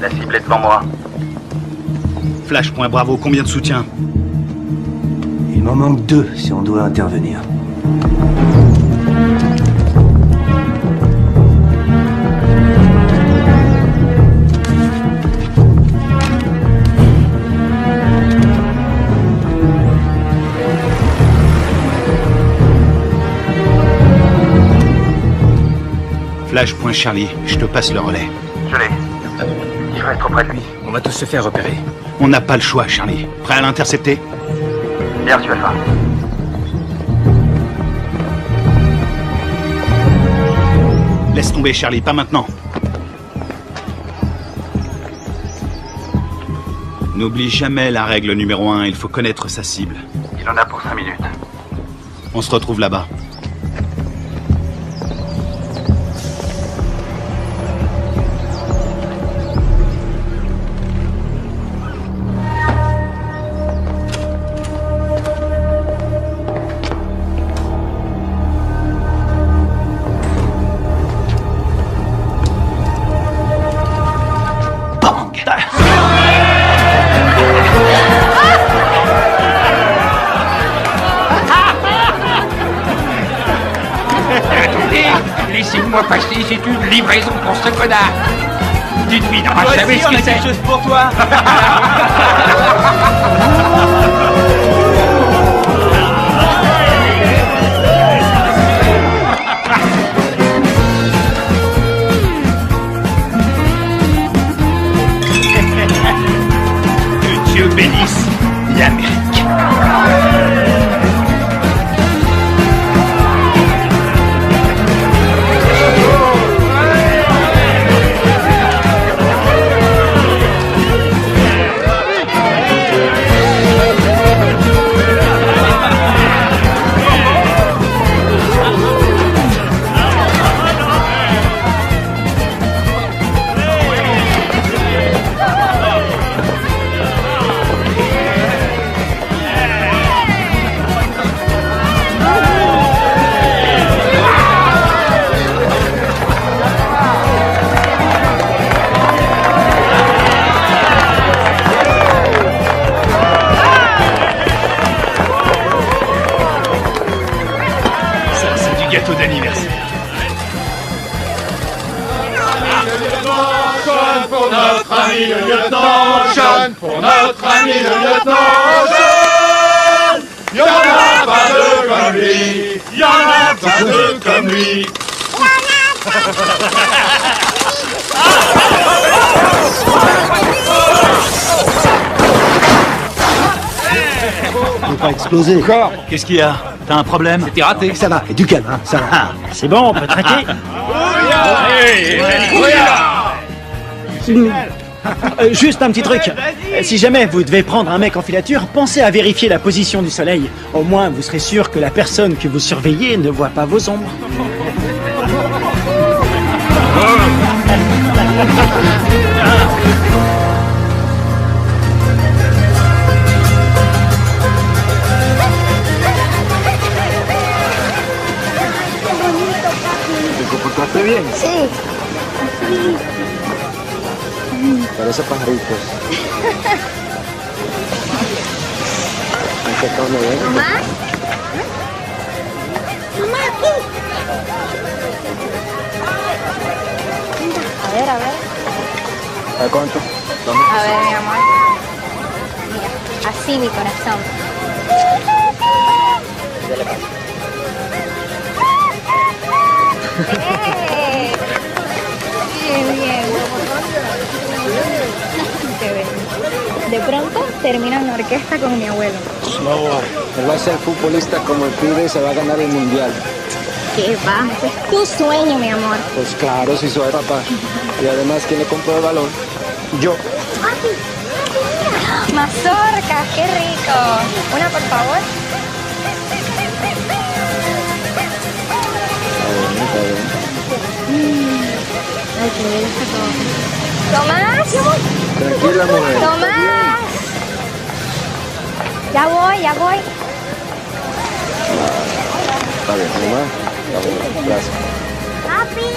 La cible est devant moi. Flash.Bravo, combien de soutien? Il m'en manque 2 si on doit intervenir. Flash.Charlie, je te passe le relais. Je l'ai. Il faut être auprès de lui. On va tous se faire repérer. On n'a pas le choix, Charlie. Prêt à l'intercepter? Bien reçu, Alpha. Laisse tomber, Charlie, pas maintenant. N'oublie jamais la règle numéro 1, il faut connaître sa cible. Il en a pour 5 minutes. On se retrouve là-bas. Laissez-moi passer, c'est une livraison pour ce connard. Dites-lui, non, vous savez ce que c'est. chose pour toi. Que Dieu bénisse l'Amérique. Gâteau d'anniversaire. Sean pour notre ami le lieutenant, Sean pour notre ami le lieutenant, Sean. Y'en a pas deux comme lui, y'en a pas deux comme lui. Faut pas exploser. Encore. Qu'est-ce qu'il y a? T'as un problème? C'était raté. Ça va, et du calme, hein, ça va. Ah, C'est bon, on peut traquer. Juste un petit truc. Si jamais vous devez prendre un mec en filature, pensez à vérifier la position du soleil. Au moins, vous serez sûr que la personne que vous surveillez ne voit pas vos ombres. ¿Te comportaste bien? Sí. Parece pajaritos. ¿En qué tono ven? ¿Mamá? Mamá, aquí. A ver, a ver. ¿A cuánto? A ver, mi amor. Mira, así mi corazón. ¡Eh! Bien, bien. Qué bien. De pronto termino en la orquesta con mi abuelo. No, él va a ser futbolista como el pibe y se va a ganar el mundial. ¿Qué va? Ese es tu sueño, mi amor. Pues claro, si soy papá. Y además, ¿quién le compró el balón? Yo. Mazorcas, qué rico. Una, por favor. Está bien. Ay, que me gusta todo. ¿Tomás? Tranquila, mujer. ¡Tomás! Ya voy, ya voy. Está bien, mamá. Está bien, gracias. ¡Papi!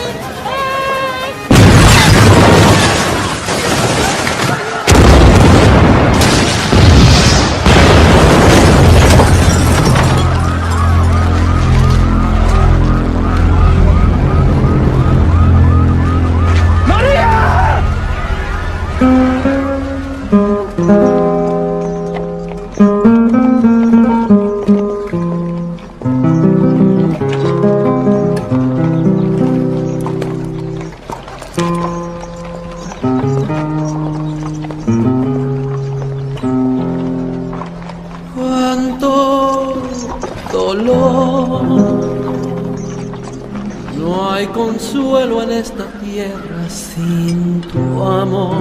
consuelo en esta tierra sin tu amor.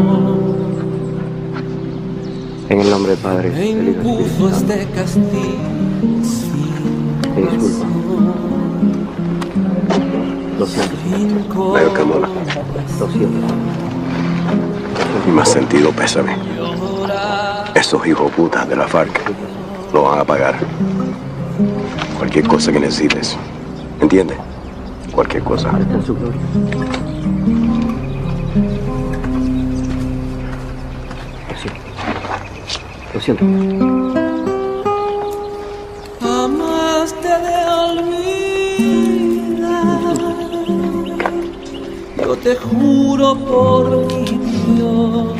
En el nombre del Padre, Me del Hijo y del impuso Espíritu Santo. este castigo sin Te disculpa. Lo siento. sin Veo que mola. Lo siento. Y más sentido pésame. Esos hijos putas de la FARC lo van a pagar. Cualquier cosa que necesites. ¿Entiendes? Cualquier cosa. Está en su gloria. Lo siento. jamás te de olvidar. Yo te juro por mi Dios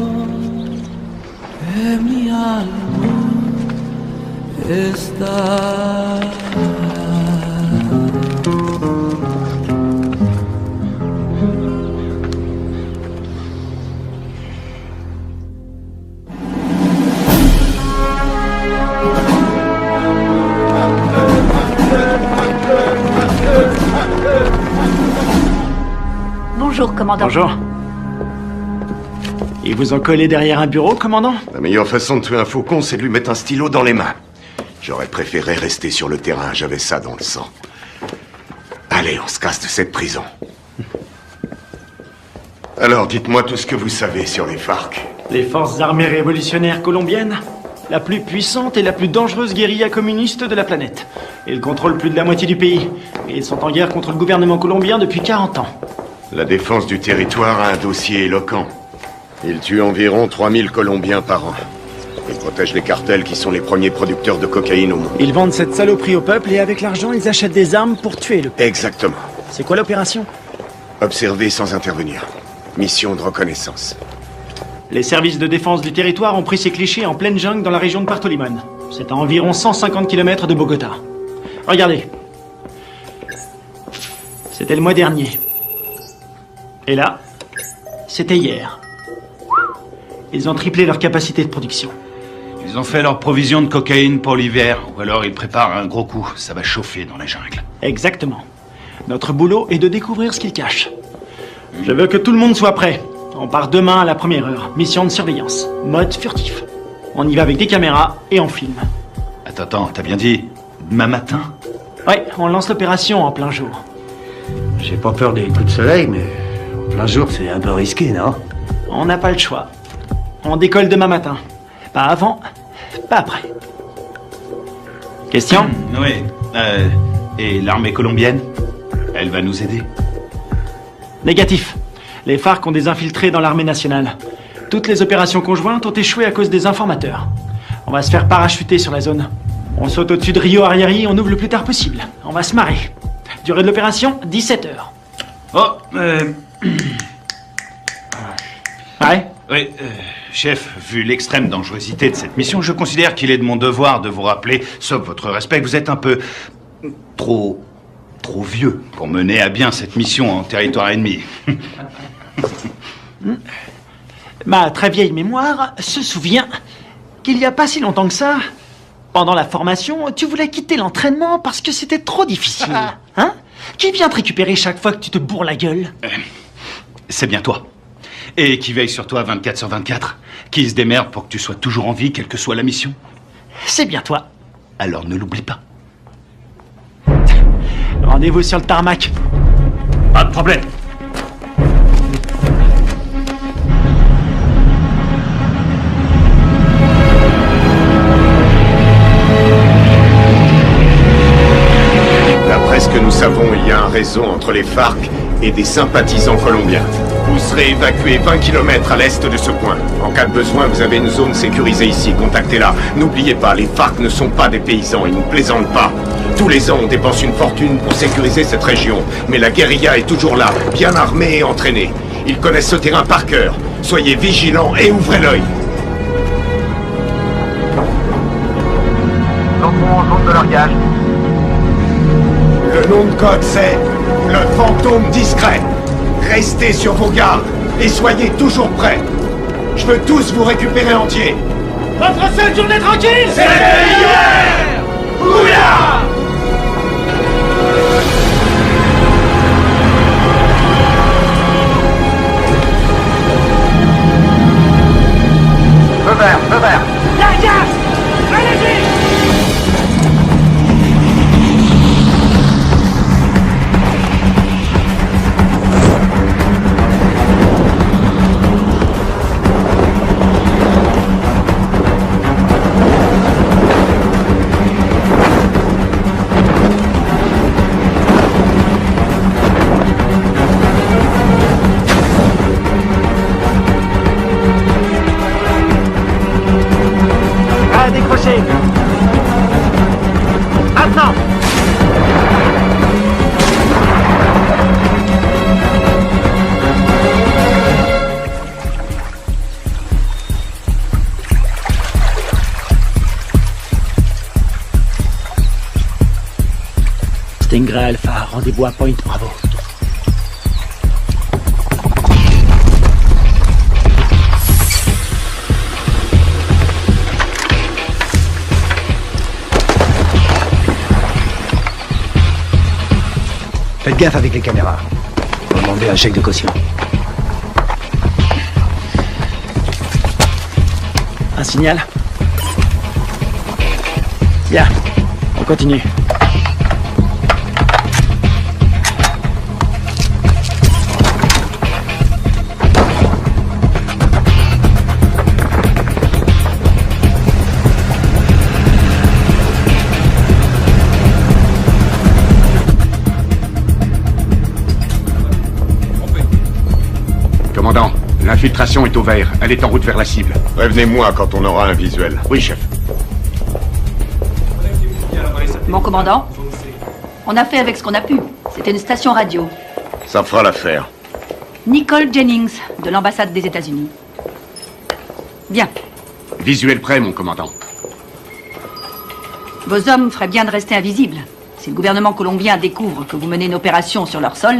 que mi alma está. Bonjour, commandant. Bonjour. Ils vous ont collé derrière un bureau, commandant? La meilleure façon de tuer un faucon, c'est de lui mettre un stylo dans les mains. J'aurais préféré rester sur le terrain, j'avais ça dans le sang. Allez, on se casse de cette prison. Alors, dites-moi tout ce que vous savez sur les FARC. Les forces armées révolutionnaires colombiennes, la plus puissante et la plus dangereuse guérilla communiste de la planète. Ils contrôlent plus de la moitié du pays. Et ils sont en guerre contre le gouvernement colombien depuis 40 ans. La défense du territoire a un dossier éloquent. Ils tuent environ 3000 Colombiens par an. Ils protègent les cartels qui sont les premiers producteurs de cocaïne au monde. Ils vendent cette saloperie au peuple et avec l'argent, ils achètent des armes pour tuer le peuple. Exactement. C'est quoi l'opération? Observer sans intervenir. Mission de reconnaissance. Les services de défense du territoire ont pris ces clichés en pleine jungle dans la région de Puerto Limón. C'est à environ 150 km de Bogota. Regardez. C'était le mois dernier. Et là, c'était hier. Ils ont triplé leur capacité de production. Ils ont fait leur provision de cocaïne pour l'hiver, ou alors ils préparent un gros coup. Ça va chauffer dans la jungle. Exactement. Notre boulot est de découvrir ce qu'ils cachent. Je veux que tout le monde soit prêt. On part demain à la première heure. Mission de surveillance. Mode furtif. On y va avec des caméras et on filme. Attends, t'as bien dit demain matin? Ouais, on lance l'opération en plein jour. J'ai pas peur des coups de soleil, mais en plein jour, c'est un peu risqué, non? On n'a pas le choix. On décolle demain matin. Pas avant, pas après. Question? Oui. Et l'armée colombienne? Elle va nous aider? Négatif. Les FARC ont des infiltrés dans l'armée nationale. Toutes les opérations conjointes ont échoué à cause des informateurs. On va se faire parachuter sur la zone. On saute au-dessus de Rio Arrieri, on ouvre le plus tard possible. On va se marrer. Durée de l'opération, 17 heures. Oh, Ouais? Oui, chef, vu l'extrême dangerosité de cette mission, je considère qu'il est de mon devoir de vous rappeler, sauf votre respect, que vous êtes un peu trop vieux pour mener à bien cette mission en territoire ennemi. Ma très vieille mémoire se souvient qu'il n'y a pas si longtemps que ça, pendant la formation, tu voulais quitter l'entraînement parce que c'était trop difficile. Hein? Qui vient te récupérer chaque fois que tu te bourres la gueule? C'est bien toi. Et qui veille sur toi 24 sur 24. Qui se démerde pour que tu sois toujours en vie, quelle que soit la mission. C'est bien toi. Alors ne l'oublie pas. Rendez-vous sur le tarmac. Pas de problème. D'après ce que nous savons, il y a un réseau entre les FARC et des sympathisants colombiens. Vous serez évacué 20 km à l'est de ce point. En cas de besoin, vous avez une zone sécurisée ici. Contactez-la. N'oubliez pas, les FARC ne sont pas des paysans. Ils ne plaisantent pas. Tous les ans, on dépense une fortune pour sécuriser cette région. Mais la guérilla est toujours là, bien armée et entraînée. Ils connaissent ce terrain par cœur. Soyez vigilants et ouvrez l'œil. Entrons en zone de largage. Le nom de code, c'est le fantôme discret. Restez sur vos gardes et soyez toujours prêts. Je veux tous vous récupérer entiers. Votre seule journée tranquille, C'était hier! Ouya! Stingray Alpha, rendez-vous à Point Bravo. Faites gaffe avec les caméras. On va demander un chèque de caution. Un signal? Bien, on continue. Commandant, l'infiltration est au vert. Elle est en route vers la cible. Prévenez-moi quand on aura un visuel. Oui, chef. Mon commandant, on a fait avec ce qu'on a pu. C'était une station radio. Ça fera l'affaire. Nicole Jennings, de l'ambassade des États-Unis. Bien. Visuel prêt, mon commandant. Vos hommes feraient bien de rester invisibles. Si le gouvernement colombien découvre que vous menez une opération sur leur sol,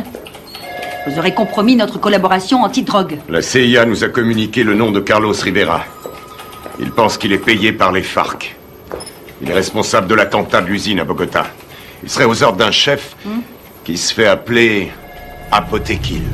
vous aurez compromis notre collaboration anti-drogue. La CIA nous a communiqué le nom de Carlos Rivera. Il pense qu'il est payé par les FARC. Il est responsable de l'attentat de l'usine à Bogota. Il serait aux ordres d'un chef qui se fait appeler Apotekil.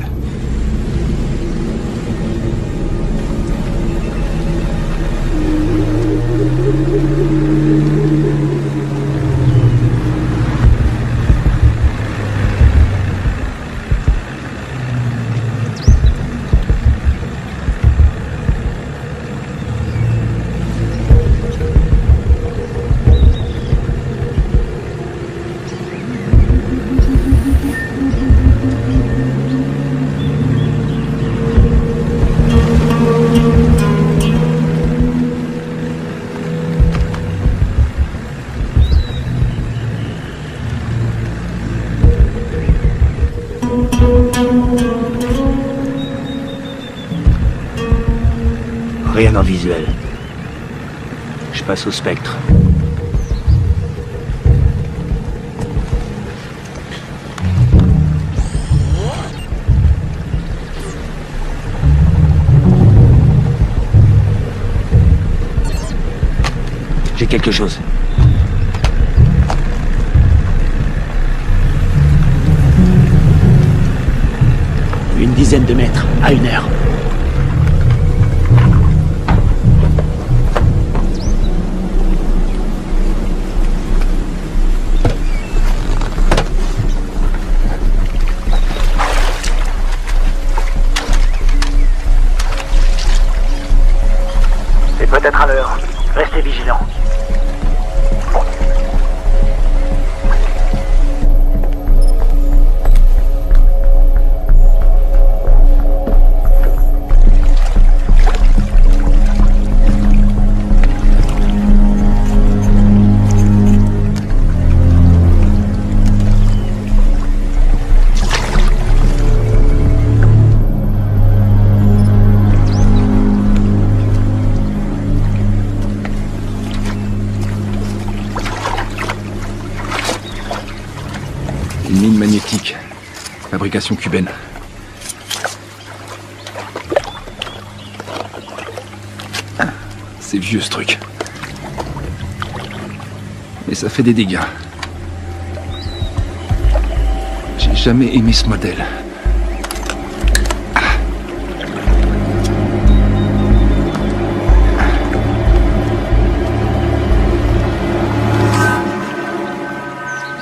Rien en visuel. Je passe au spectre. J'ai quelque chose. Une dizaine de mètres, à 1 heure. C'est peut-être à l'heure. Restez vigilants. Une mine magnétique. Fabrication cubaine. C'est vieux ce truc. Mais ça fait des dégâts. J'ai jamais aimé ce modèle.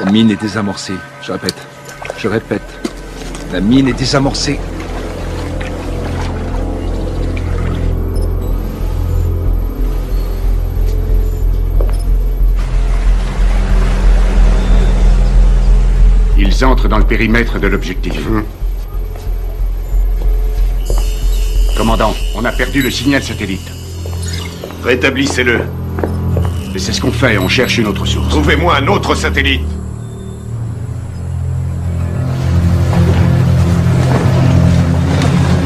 La mine est désamorcée. Je répète. La mine est désamorcée. Ils entrent dans le périmètre de l'objectif. Commandant, on a perdu le signal satellite. Rétablissez-le. Et c'est ce qu'on fait, on cherche une autre source. Trouvez-moi un autre satellite.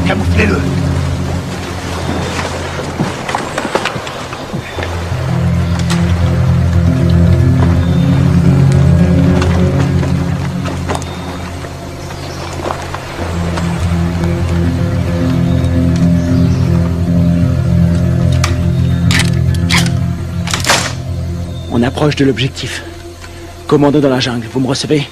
Camouflez-le. On approche de l'objectif. Commando dans la jungle, vous me recevez?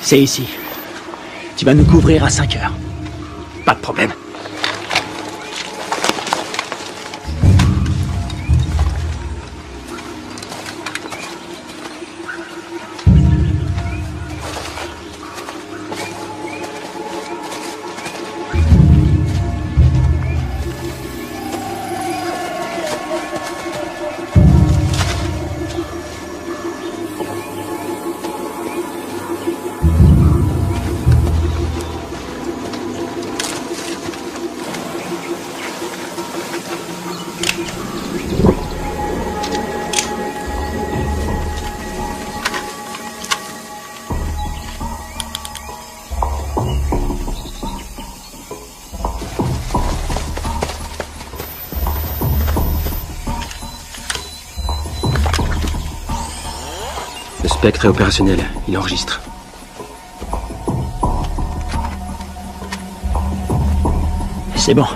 C'est ici. Tu vas nous couvrir à 5 heures. Pas de problème. Le spectre est opérationnel, il enregistre. C'est bon.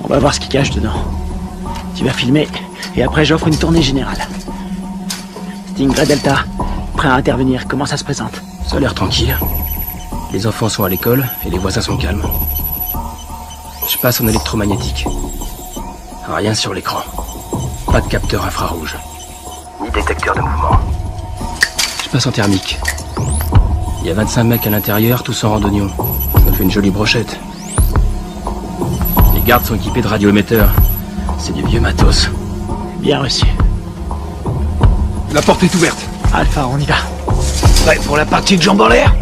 On va voir ce qui cache dedans. Tu vas filmer, et après j'offre une tournée générale. Stingray Delta, prêt à intervenir, comment ça se présente? Ça a l'air tranquille. Les enfants sont à l'école, et les voisins sont calmes. Je passe en électromagnétique. Rien sur l'écran. Pas de capteur infrarouge. Ni détecteur de mouvement. Je passe en thermique. Il y a 25 mecs à l'intérieur, tous en randonnion. Ça fait une jolie brochette. Les gardes sont équipés de radioémetteurs. C'est du vieux matos. Bien reçu. La porte est ouverte. Alpha, on y va. Prêt pour la partie de jambes en l'air?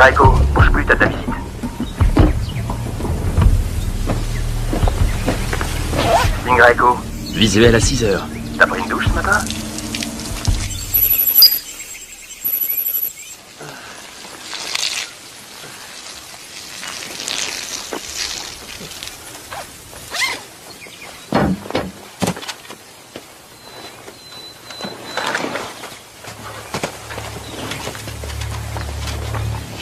Echo, bouge plus, t'as ta visite. Echo. Visuel à 6 heures. T'as pris une douche ce matin?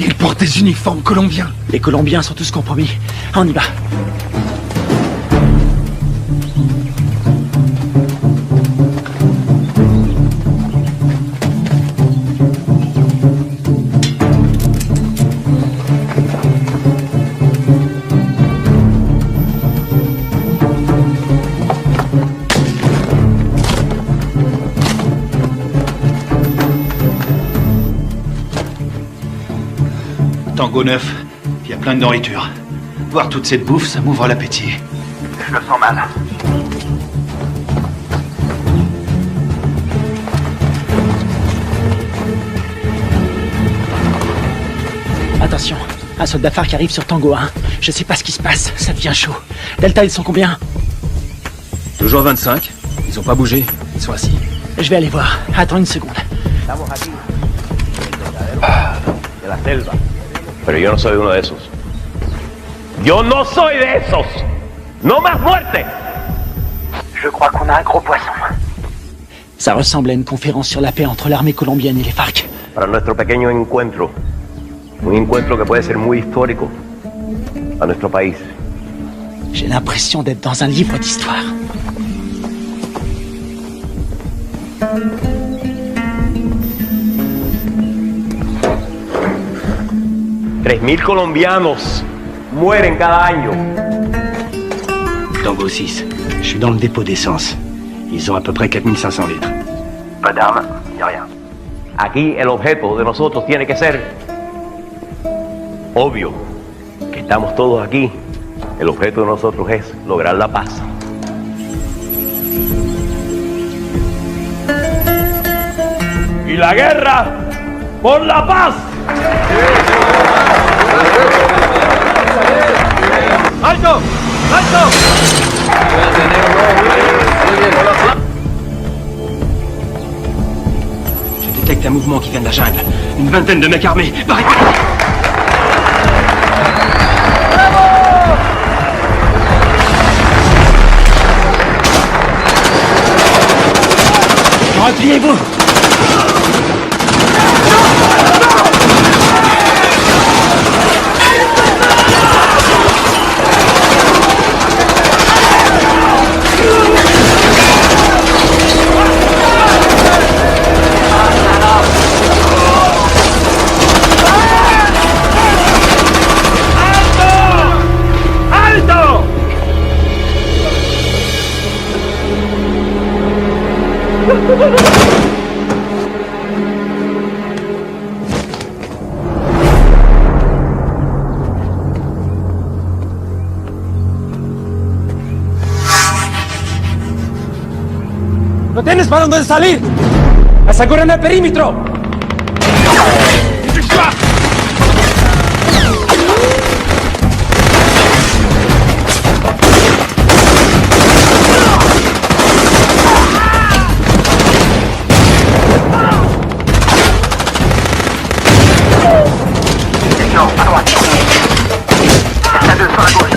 Ils portent des uniformes colombiens. Les Colombiens sont tous compromis. On y va. Tango 9, il y a plein de nourriture. Voir toute cette bouffe, ça m'ouvre l'appétit. Je le sens mal. Attention, un soldat phare qui arrive sur Tango 1. Je sais pas ce qui se passe, ça devient chaud. Delta, ils sont combien? Toujours 25. Ils ont pas bougé. Ils sont assis. Je vais aller voir. Attends une seconde. De la selva. Pero yo no soy uno de esos. Yo no soy de esos. No más muerte. Je crois qu'on a un gros poisson. Ça ressemble à une conférence sur la paix entre l'armée colombienne et les FARC. Para nuestro pequeño encuentro. Un encuentro que puede ser muy histórico a nuestro país. J'ai l'impression d'être dans un livre d'histoire. $3,000 colombianos mueren cada año. Tango 6, je suis dans le dépôt d'essence. Ils ont à peu près 4500 litres. Pas d'armes, y a rien. Aquí el objeto de nosotros tiene que ser obvio. Que estamos todos aquí. El objeto de nosotros es lograr la paz. Y la guerra por la paz. ¡Alto! ¡Alto! Je détecte un mouvement qui vient de la jungle. Une vingtaine de mecs armés. Barricade! Repliez-vous! ¡No tienes para dónde salir! ¡Aseguren el perímetro! Non, à droite. La 2 sur la gauche.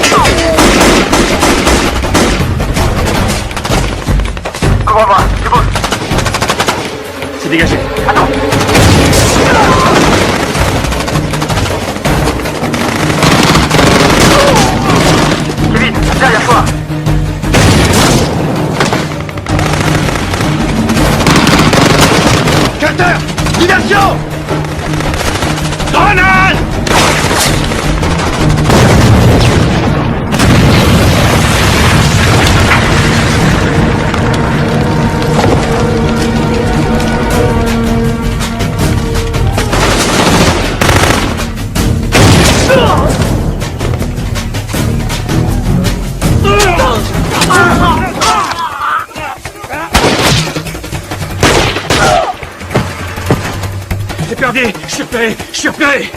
Couvre-moi, tu bouges. C'est dégagé. Attends. Kevin, derrière toi. Carter! Diversion! Grenade! J'ai perdu! Je suis repéré!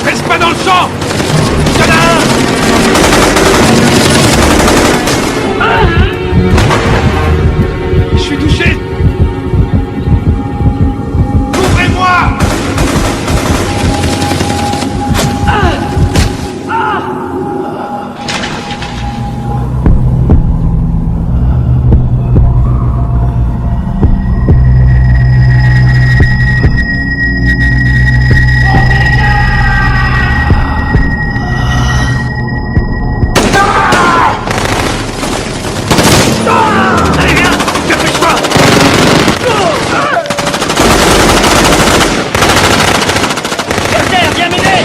Reste pas dans le champ! Y'en a un! Je suis touché! Ouvrez-moi! Allez, viens! Dépêche-toi! Carter, viens m'aider!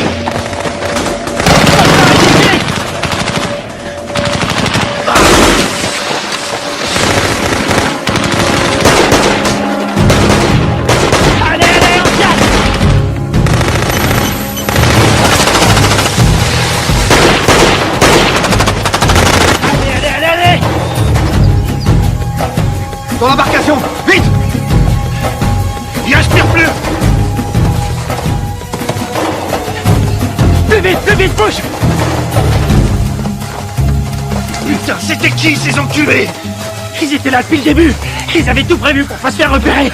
Allez, allez, on tient! Allez, allez, allez, allez! Dans l'embarcation! Vite! Il respire plus! Plus vite, bouge! Putain, c'était qui ces enculés? Ils étaient là depuis le début! Ils avaient tout prévu pour pas se faire repérer!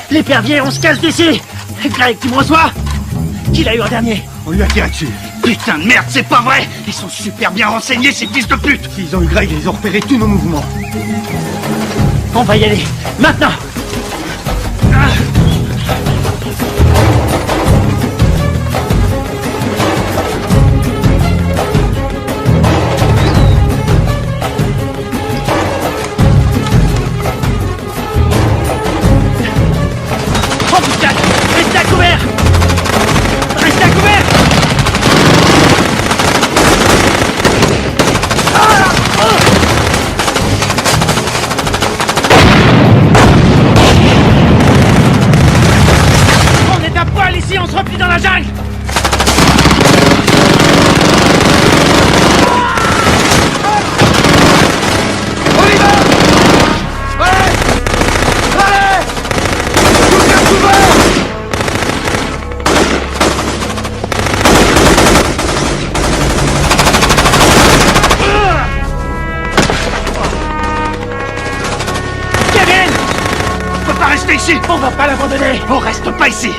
L'épervier, on se casse d'ici! Greg, tu me reçois? Qui l'a eu en dernier? On lui a tiré dessus. Putain de merde, c'est pas vrai! Ils sont super bien renseignés, ces fils de pute! S'ils ont eu Greg, ils ont repéré tous nos mouvements. On va y aller! Maintenant! pas rester ici. On va pas l'abandonner. On reste pas ici.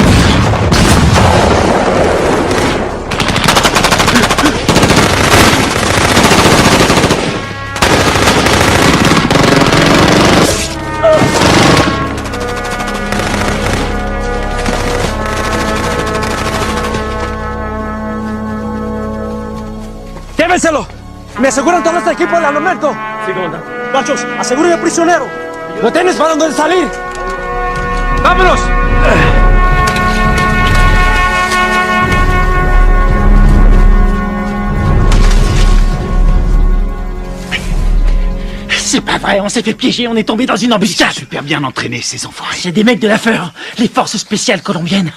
¡Llévenselo! ¿Me aseguran todo este equipo del armamento? Sí, comandante. Gachos, aseguren al prisionero. ¿No tienes para dónde salir? ¡Vámonos! C'est pas vrai, on s'est fait piéger, on est tombé dans une embuscade. Super bien entraînés, ces enfoirés. C'est des mecs de la FEUR, les forces spéciales colombiennes.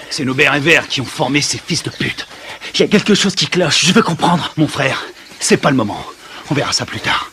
C'est nos bérets verts qui ont formé ces fils de pute. Il y a quelque chose qui cloche, je veux comprendre. Mon frère, c'est pas le moment. On verra ça plus tard.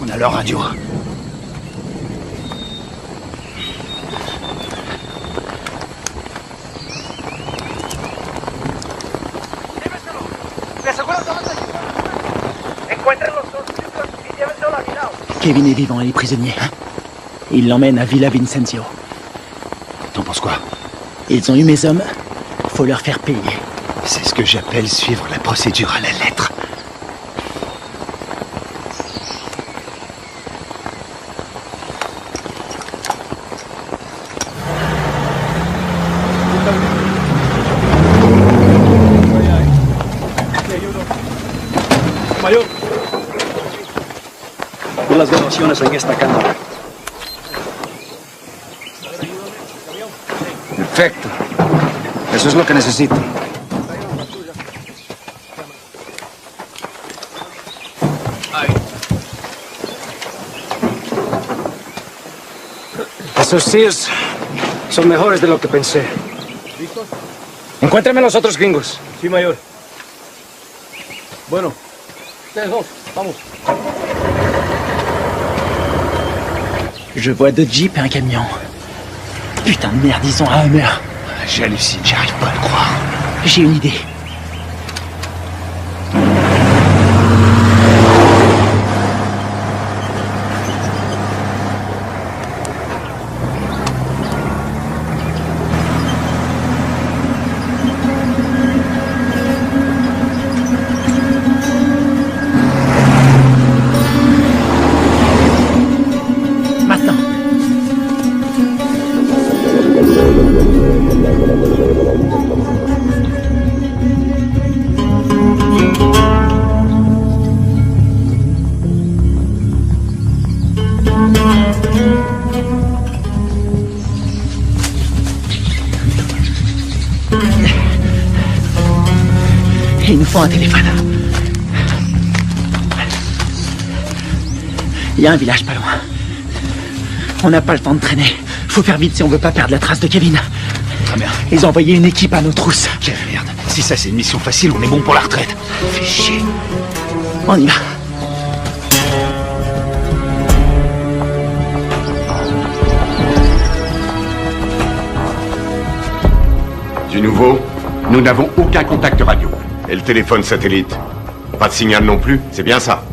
On a leur radio. Kevin est vivant et est prisonnier. Il l'emmène à Villa Vicencio. T'en penses quoi? Ils ont eu mes hommes. Faut leur faire payer. C'est ce que j'appelle suivre la procédure à la lettre. Mayor. Vi las grabaciones en esta cámara. Perfecto. Eso es lo que necesito. Esos tíos son mejores de lo que pensé. Encuéntrame a los otros gringos. Sí, mayor. Bueno, ustedes dos, vamos. Je vois deux jeeps et un camion. Putain de merde, ils ont un Hummer. J'hallucine, j'arrive pas à le croire. J'ai une idée. Il nous faut un téléphone. Il y a un village pas loin. On n'a pas le temps de traîner. Faut faire vite si on veut pas perdre la trace de Kevin. Très bien. Ils ont envoyé une équipe à nos trousses. Quelle merde. Si ça c'est une mission facile, on est bon pour la retraite. Fais chier. On y va. Du nouveau, nous n'avons aucun contact radio. Et le téléphone satellite? Pas de signal non plus, c'est bien ça?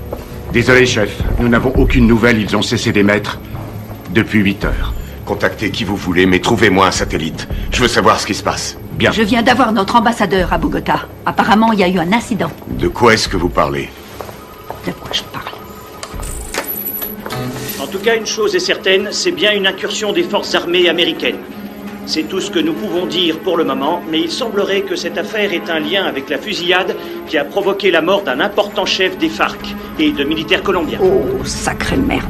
Désolé, chef. Nous n'avons aucune nouvelle, ils ont cessé d'émettre depuis 8 heures. Contactez qui vous voulez, mais trouvez-moi un satellite. Je veux savoir ce qui se passe. Bien. Je viens d'avoir notre ambassadeur à Bogota. Apparemment, il y a eu un incident. De quoi est-ce que vous parlez? De quoi je parle? En tout cas, une chose est certaine, c'est bien une incursion des forces armées américaines. C'est tout ce que nous pouvons dire pour le moment, mais il semblerait que cette affaire ait un lien avec la fusillade qui a provoqué la mort d'un important chef des FARC et de militaires colombiens. Oh, sacrée merde.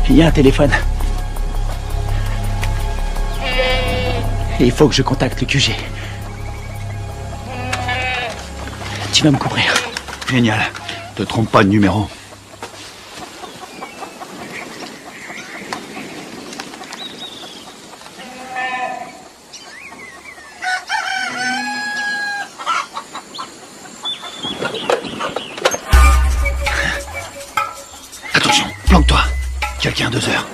Il y a un téléphone. Il faut que je contacte le QG. Tu vas me couvrir. Génial. Te trompe pas de numéro. Attention, planque-toi. Quelqu'un à 2 heures.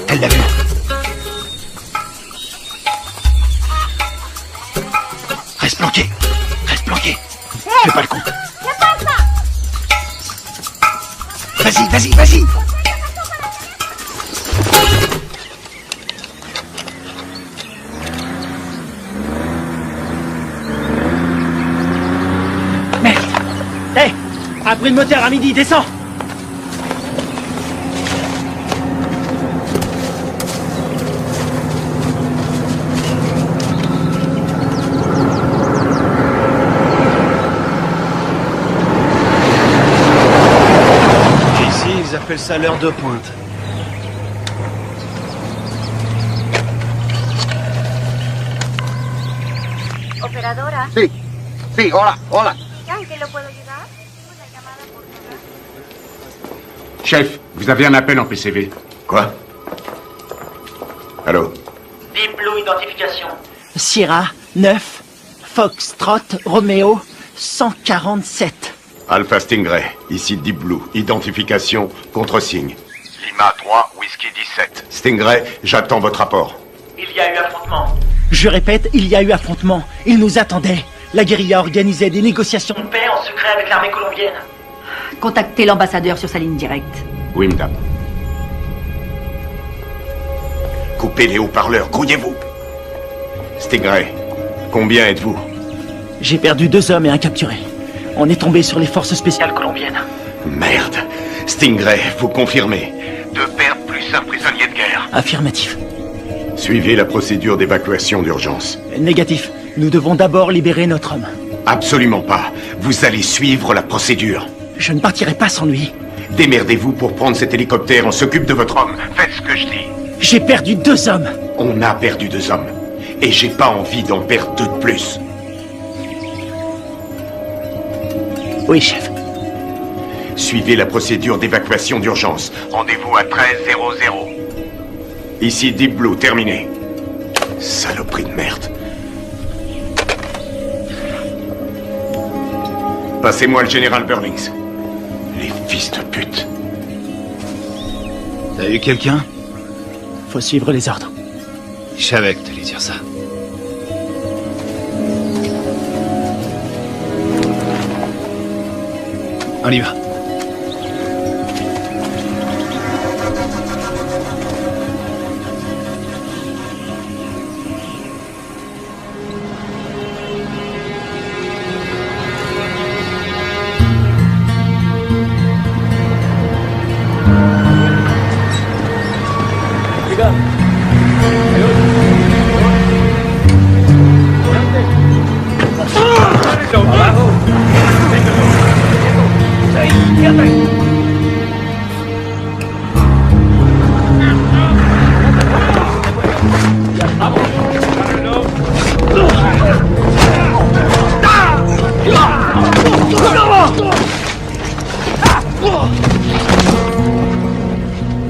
Elle l'a vu. Reste planqué. Reste planqué. Fais pas le con. Vas-y, vas-y, vas-y. Merde. Hé, après le moteur à midi, descends. Ils appellent ça l'heure de pointe. Operadora. Sí, sí, hola, hola. ¿En qué lo puedo ayudar? Una llamada por... Chef, vous avez un appel en PCV. Quoi? Allô? Deep Blue Identification. Sierra 9, Foxtrot, Romeo 147. Alpha Stingray, ici Deep Blue. Identification, contre-signe. Lima 3, Whisky 17. Stingray, j'attends votre rapport. Il y a eu affrontement. Je répète, il y a eu affrontement. Ils nous attendaient. La guérilla organisait des négociations de paix en secret avec l'armée colombienne. Contactez l'ambassadeur sur sa ligne directe. Oui, madame. Coupez les haut-parleurs, grouillez-vous. Stingray, combien êtes-vous? J'ai perdu 2 hommes et un capturé. On est tombé sur les forces spéciales colombiennes. Merde. Stingray, vous confirmez? 2 pertes plus un prisonnier de guerre. Affirmatif. Suivez la procédure d'évacuation d'urgence. Négatif. Nous devons d'abord libérer notre homme. Absolument pas. Vous allez suivre la procédure. Je ne partirai pas sans lui. Démerdez-vous pour prendre cet hélicoptère. On s'occupe de votre homme. Faites ce que je dis. J'ai perdu 2 hommes. On a perdu 2 hommes. Et j'ai pas envie d'en perdre 2 de plus. Oui, chef. Suivez la procédure d'évacuation d'urgence. Rendez-vous à 13:00. Ici Deep Blue, terminé. Saloperie de merde. Passez-moi le général Burnings. Les fils de pute. T'as eu quelqu'un? Faut suivre les ordres. Je savais que t'allais dire ça. On y va.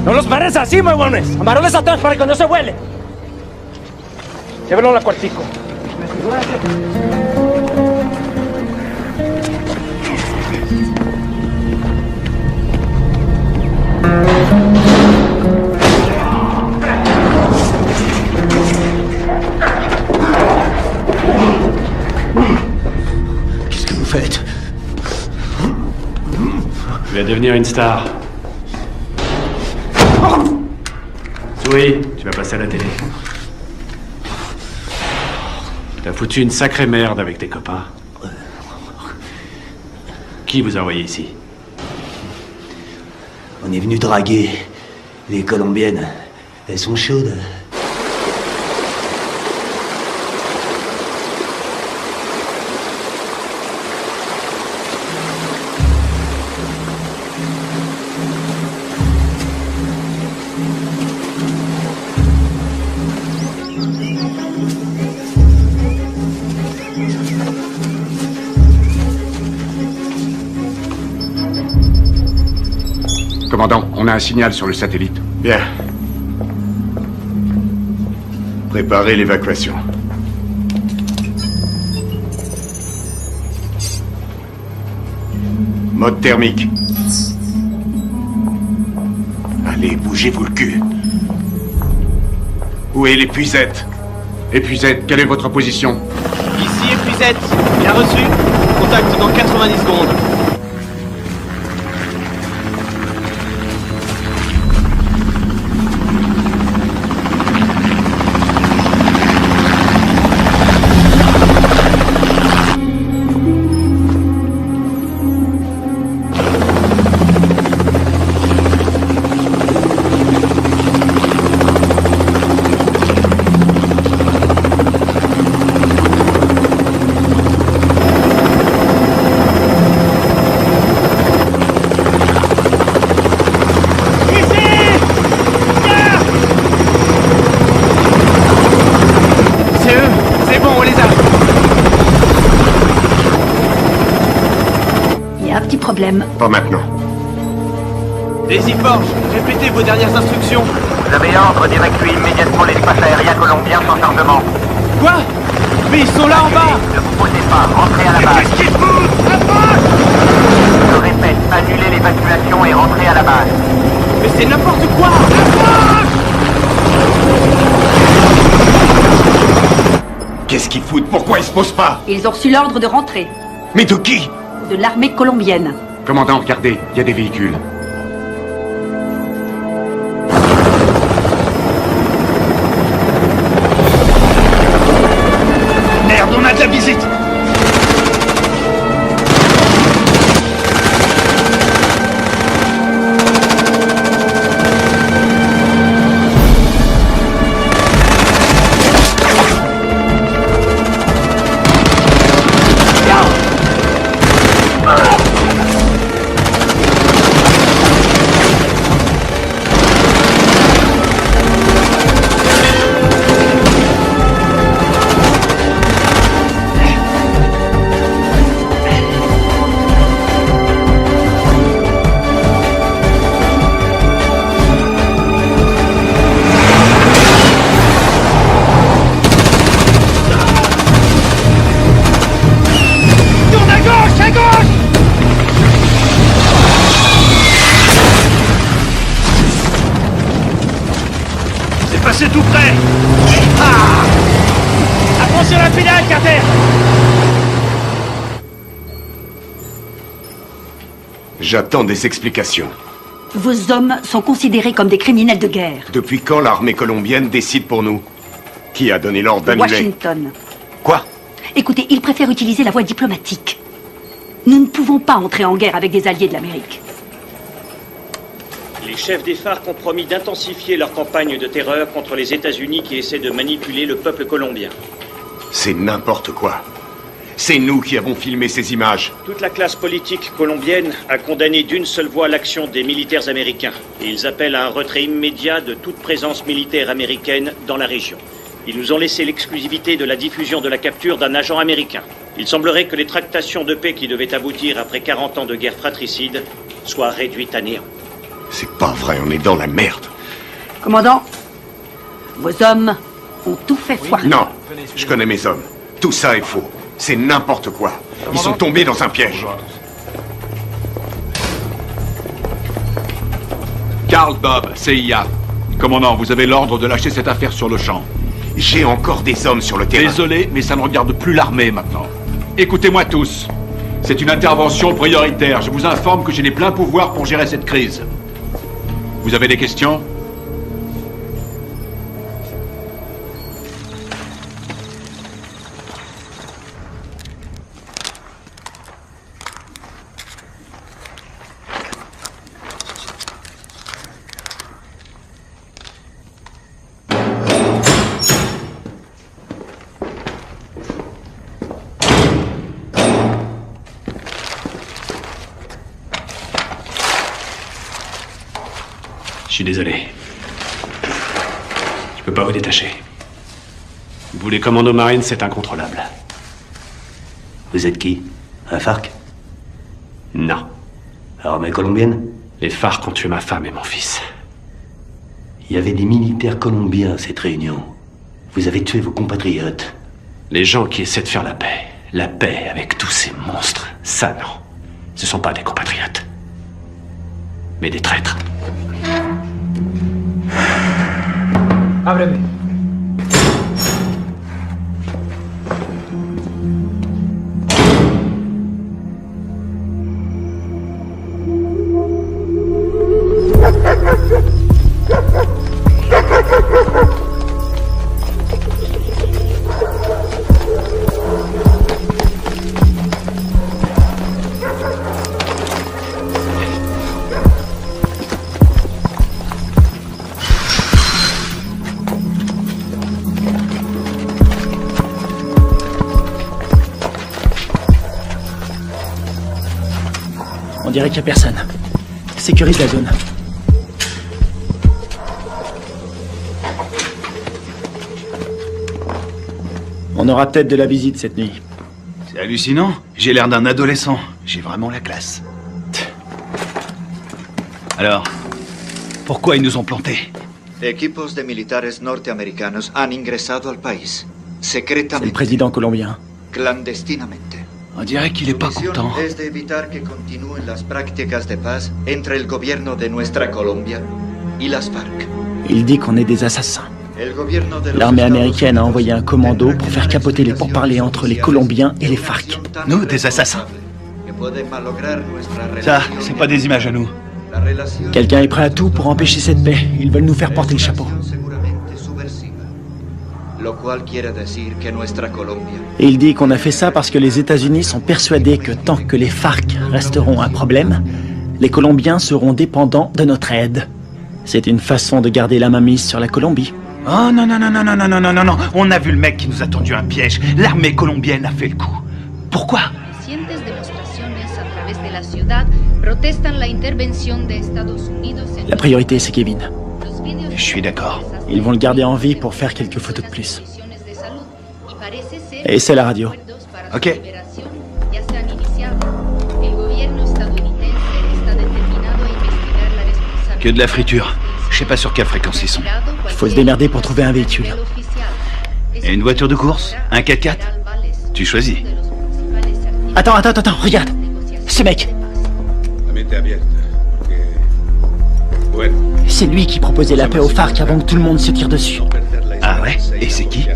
¡No los pares así, huevones! ¡Amarones atrás para que no se vuele! Llévenlo a la cuartico. Qu'est-ce que vous faites? Tu vas devenir une star. Oui, tu vas passer à la télé. T'as foutu une sacrée merde avec tes copains. Qui vous a envoyé ici? On est venu draguer les Colombiennes. Elles sont chaudes. Commandant, on a un signal sur le satellite. Bien. Préparez l'évacuation. Mode thermique. Allez, bougez-vous le cul. Où est l'épuisette? Épuisette, quelle est votre position? Ici épuisette. Bien reçu. Contact dans 90 secondes. Problème. Pas maintenant. Daisy Forge, répétez vos dernières instructions. Vous avez ordre d'évacuer immédiatement l'espace aérien colombien sans tardement. Quoi? Mais ils sont là en bas. Ne vous posez pas, rentrez à la base. Qu'est-ce qu'ils foutent? Je répète, annulez l'évacuation et rentrez à la base. Mais c'est n'importe quoi. Qu'est-ce qu'ils foutent? Pourquoi ils se posent pas? Ils ont reçu l'ordre de rentrer. Mais de qui? De l'armée colombienne. Commandant, regardez, il y a des véhicules. Merde, on a de la visite. C'est tout près. Ah! Apprends sur la pédale, Carter. J'attends des explications. Vos hommes sont considérés comme des criminels de guerre. Depuis quand l'armée colombienne décide pour nous? Qui a donné l'ordre d'annuler? Washington. Quoi? Écoutez, ils préfèrent utiliser la voie diplomatique. Nous ne pouvons pas entrer en guerre avec des alliés de l'Amérique. Les chefs des FARC ont promis d'intensifier leur campagne de terreur contre les États-Unis qui essaient de manipuler le peuple colombien. C'est n'importe quoi. C'est nous qui avons filmé ces images. Toute la classe politique colombienne a condamné d'une seule voix l'action des militaires américains. Et ils appellent à un retrait immédiat de toute présence militaire américaine dans la région. Ils nous ont laissé l'exclusivité de la diffusion de la capture d'un agent américain. Il semblerait que les tractations de paix qui devaient aboutir après 40 ans de guerre fratricide soient réduites à néant. C'est pas vrai, on est dans la merde. Commandant, vos hommes ont tout fait foirer. Non, je connais mes hommes. Tout ça est faux. C'est n'importe quoi. Ils sont tombés dans un piège. Karl Bob, CIA. Commandant, vous avez l'ordre de lâcher cette affaire sur le champ. J'ai encore des hommes sur le terrain. Désolé, mais ça ne regarde plus l'armée maintenant. Écoutez-moi tous. C'est une intervention prioritaire. Je vous informe que j'ai les pleins pouvoirs pour gérer cette crise. Vous avez des questions? Je suis désolé. Je peux pas vous détacher. Vous, les commandos marines, c'est incontrôlable. Vous êtes qui? Un FARC? Non. Armée colombienne? Les FARC ont tué ma femme et mon fils. Il y avait des militaires colombiens à cette réunion. Vous avez tué vos compatriotes. Les gens qui essaient de faire la paix avec tous ces monstres, ça non. Ce sont pas des compatriotes. Mais des traîtres. Ábreme. On dirait qu'il y a personne. Sécurise la zone. On aura peut-être de la visite cette nuit. C'est hallucinant. J'ai l'air d'un adolescent. J'ai vraiment la classe. Alors, pourquoi ils nous ont plantés? Equipos de militares norteamericanos han ingresado al país, C'est secretamente, le président colombien. clandestinamente. On dirait qu'il est pas Su misión content. es de evitar que continúen las prácticas de paz entre el gobierno de nuestra Colombia y las FARC. Il dit qu'on est des assassins. El gobierno de los L'armée Estados américaine a envoyé un commando pour faire capoter les pourparlers entre les Colombiens et les FARC. Nous, des assassins. que pueden malograr nuestra Ça, relación. c'est pas des images à nous. La relación Quelqu'un est prêt à tout pour empêcher cette paix. Ils veulent nous faire porter le chapeau. seguramente subversiva. Lo cual quiere decir que nuestra Colombia Et il dit qu'on a fait ça parce que les États-Unis sont persuadés que tant que les FARC resteront un problème, les Colombiens seront dépendants de notre aide. C'est une façon de garder la mainmise sur la Colombie. Oh non, non, non, non, non, non, non, non, non, non. On a vu le mec qui nous a tendu un piège. L'armée colombienne a fait le coup. Pourquoi? Recientes demostraciones a través de la ciudad protestan la intervención de Estados Unidos en La priorité, c'est Kevin. Je suis d'accord. Ils vont le garder en vie pour faire quelques photos de plus. de salud y parece ser Et c'est la radio. Ok. que operación ya se han iniciado. El gobierno estadounidense está determinado a investigar la responsabilidad. Que de la friture. Je sais pas sur quelle fréquence ils sont. Faut se démerder pour trouver un véhicule. Et une voiture de course? Un 4x4? Tu choisis. Attends, regarde. Ce mec, c'est lui qui proposait la paix aux FARC avant que tout le monde se tire dessus. Ah ouais? Et c'est qui?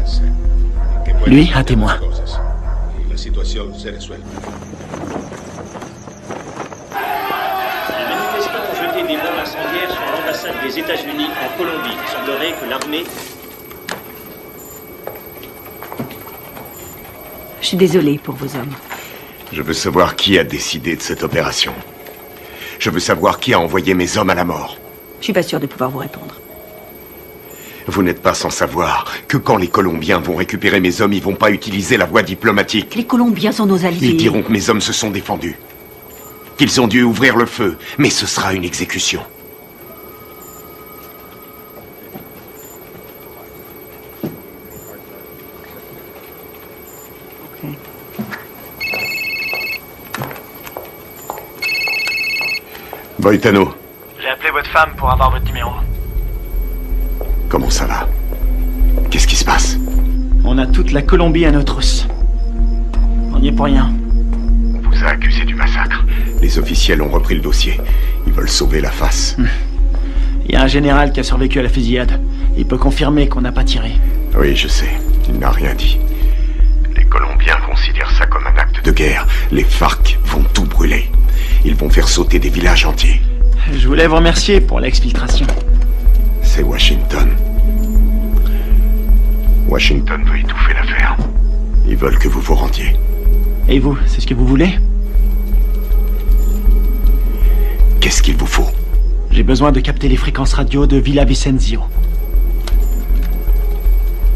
Lui, un témoin. La situación se resuelve. Les manifestants ont jeté des bombes incendiaires sur l'ambassade des États-Unis en Colombie. Il semblerait que l'armée... Je suis désolée pour vos hommes. Je veux savoir qui a décidé de cette opération. Je veux savoir qui a envoyé mes hommes à la mort. Je suis pas sûre de pouvoir vous répondre. Vous n'êtes pas sans savoir que quand les Colombiens vont récupérer mes hommes, ils vont pas utiliser la voie diplomatique. Les Colombiens sont nos alliés. Ils diront que mes hommes se sont défendus. Qu'ils ont dû ouvrir le feu, mais ce sera une exécution. Boitano, J'ai appelé votre femme pour avoir votre numéro. comment ça va? Qu'est-ce qui se passe? On a toute la Colombie à nos trousses. On n'y est pour rien. On vous a accusé du massacre. Les officiels ont repris le dossier. Ils veulent sauver la face. Il y a un général qui a survécu à la fusillade. Il peut confirmer qu'on n'a pas tiré. Oui, je sais. Il n'a rien dit. Les Colombiens considèrent ça comme un acte de guerre. Les FARC vont tout brûler. Ils vont faire sauter des villages entiers. Je voulais vous remercier pour l'exfiltration. C'est Washington. Washington veut étouffer l'affaire. Ils veulent que vous vous rendiez. Et vous, c'est ce que vous voulez? Qu'est-ce qu'il vous faut? J'ai besoin de capter les fréquences radio de Villa Vicenzio.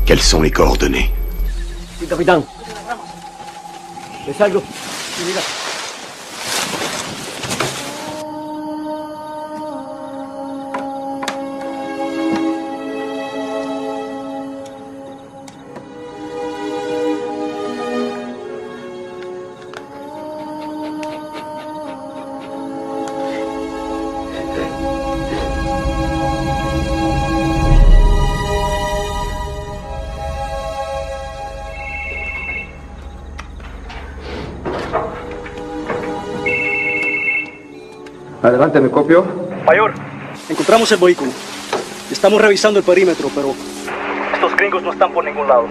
Quelles sont les coordonnées? Sí, capitán. ¿Le salgo? Mira. Adelante, me copio. Mayor, encontramos el vehículo. Estamos revisando el perímetro, pero estos gringos no están por ningún lado.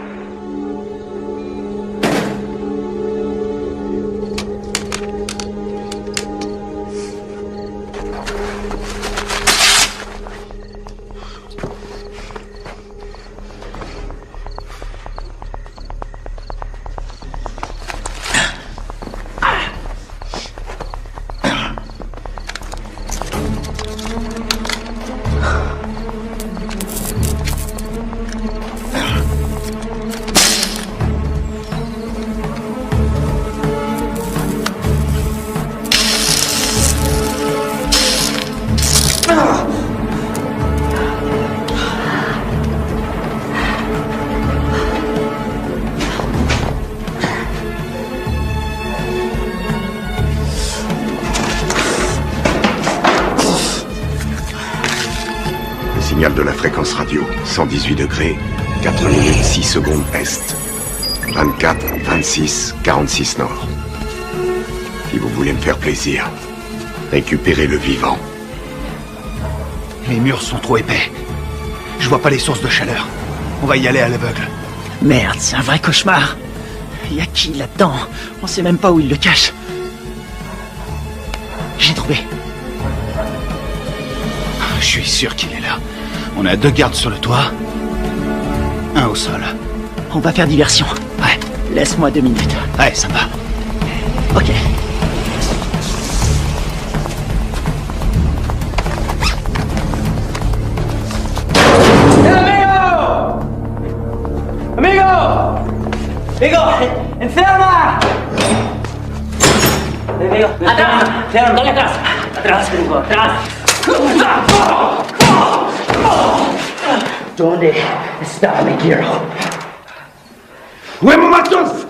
Signal de la fréquence radio, 118 degrés, 4 minutes 6 secondes est. 24, 26, 46 nord. Si vous voulez me faire plaisir, récupérez le vivant. Les murs sont trop épais. Je vois pas les sources de chaleur. On va y aller à l'aveugle. Merde, c'est un vrai cauchemar. Y a qui là-dedans? On sait même pas où il le cache. J'ai trouvé. Je suis sûr qu'il est là. On a 2 gardes sur le toit, 1 au sol. On va faire diversion. Ouais. Laisse-moi 2 minutes. Ouais, ça va. Ok. ¡Amigo! ¡Enferma! ¡Amigo! ¡Atrás! ¡Dale atrás! ¡Atrás, gringo! ¡Atrás! ¿Dónde está mi hero? Où est mon matos?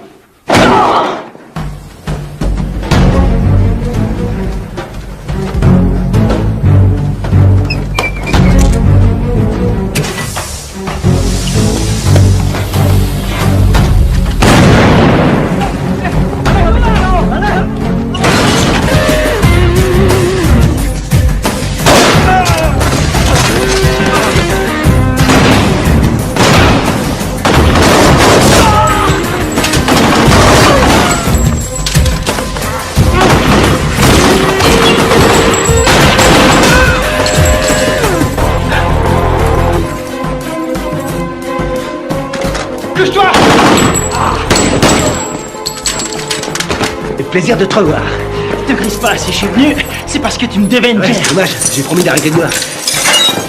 Plaisir de te revoir. Te grise pas, si je suis venu, c'est parce que tu me devais une bière. C'est dommage, j'ai promis d'arrêter de boire.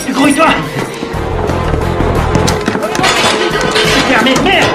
Grouille-toi. Super, mais merde.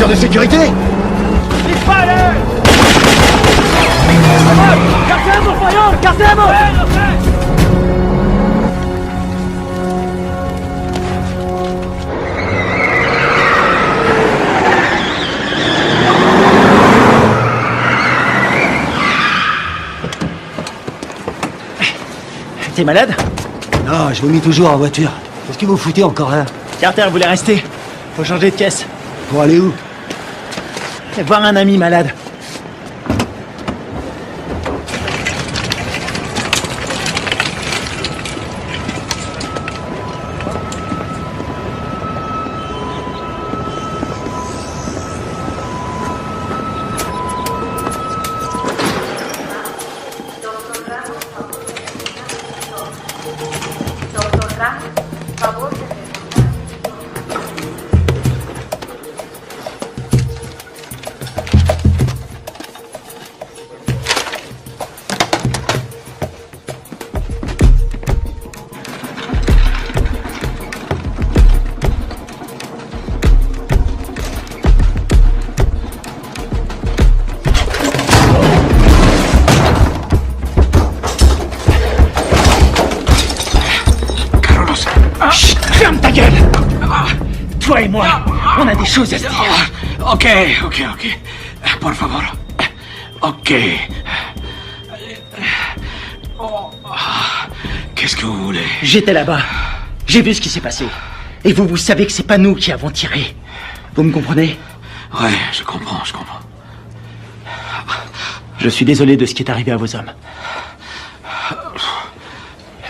De sécurité. ¡Casemos, mayor! ¡Casemos! T'es malade? Non, je vomis toujours en voiture. Qu'est-ce que vous foutez encore là? Carter voulait rester. Faut changer de caisse. Pour aller où? Voir un ami malade. Toi et moi, on a des choses à se dire. Ok. Por favor. Ok. Qu'est-ce que vous voulez? J'étais là-bas. J'ai vu ce qui s'est passé. Et vous savez que c'est pas nous qui avons tiré. Vous me comprenez? Ouais, je comprends. Je suis désolé de ce qui est arrivé à vos hommes.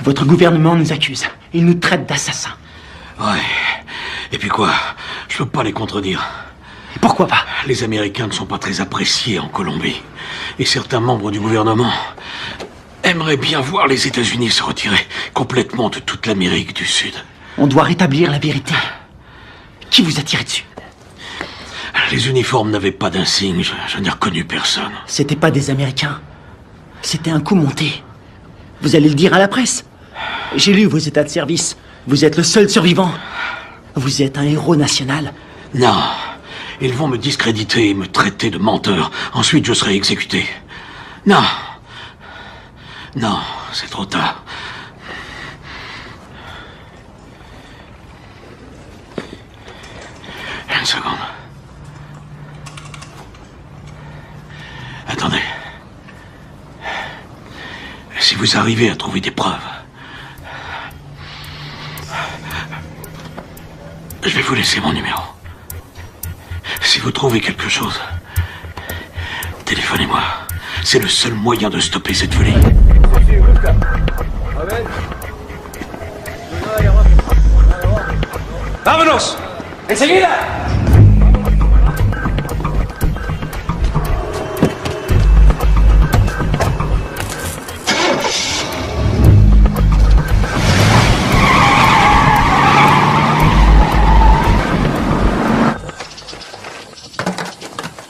Votre gouvernement nous accuse. Il nous traite d'assassins. Ouais. Et puis quoi? Je peux pas les contredire. Et pourquoi pas? Les Américains ne sont pas très appréciés en Colombie. Et certains membres du gouvernement aimeraient bien voir les États-Unis se retirer complètement de toute l'Amérique du Sud. On doit rétablir la vérité. Qui vous a tiré dessus? Les uniformes n'avaient pas d'insigne. Je n'ai reconnu personne. C'était pas des Américains. C'était un coup monté. Vous allez le dire à la presse. J'ai lu vos états de service. Vous êtes le seul survivant. Vous êtes un héros national. Non. Ils vont me discréditer et me traiter de menteur. Ensuite, je serai exécuté. Non, c'est trop tard. Une seconde. Attendez. Si vous arrivez à trouver des preuves, je vais vous laisser mon numéro. Si vous trouvez quelque chose, téléphonez-moi. C'est le seul moyen de stopper cette folie. ¡Vámonos! ¡Enseguida!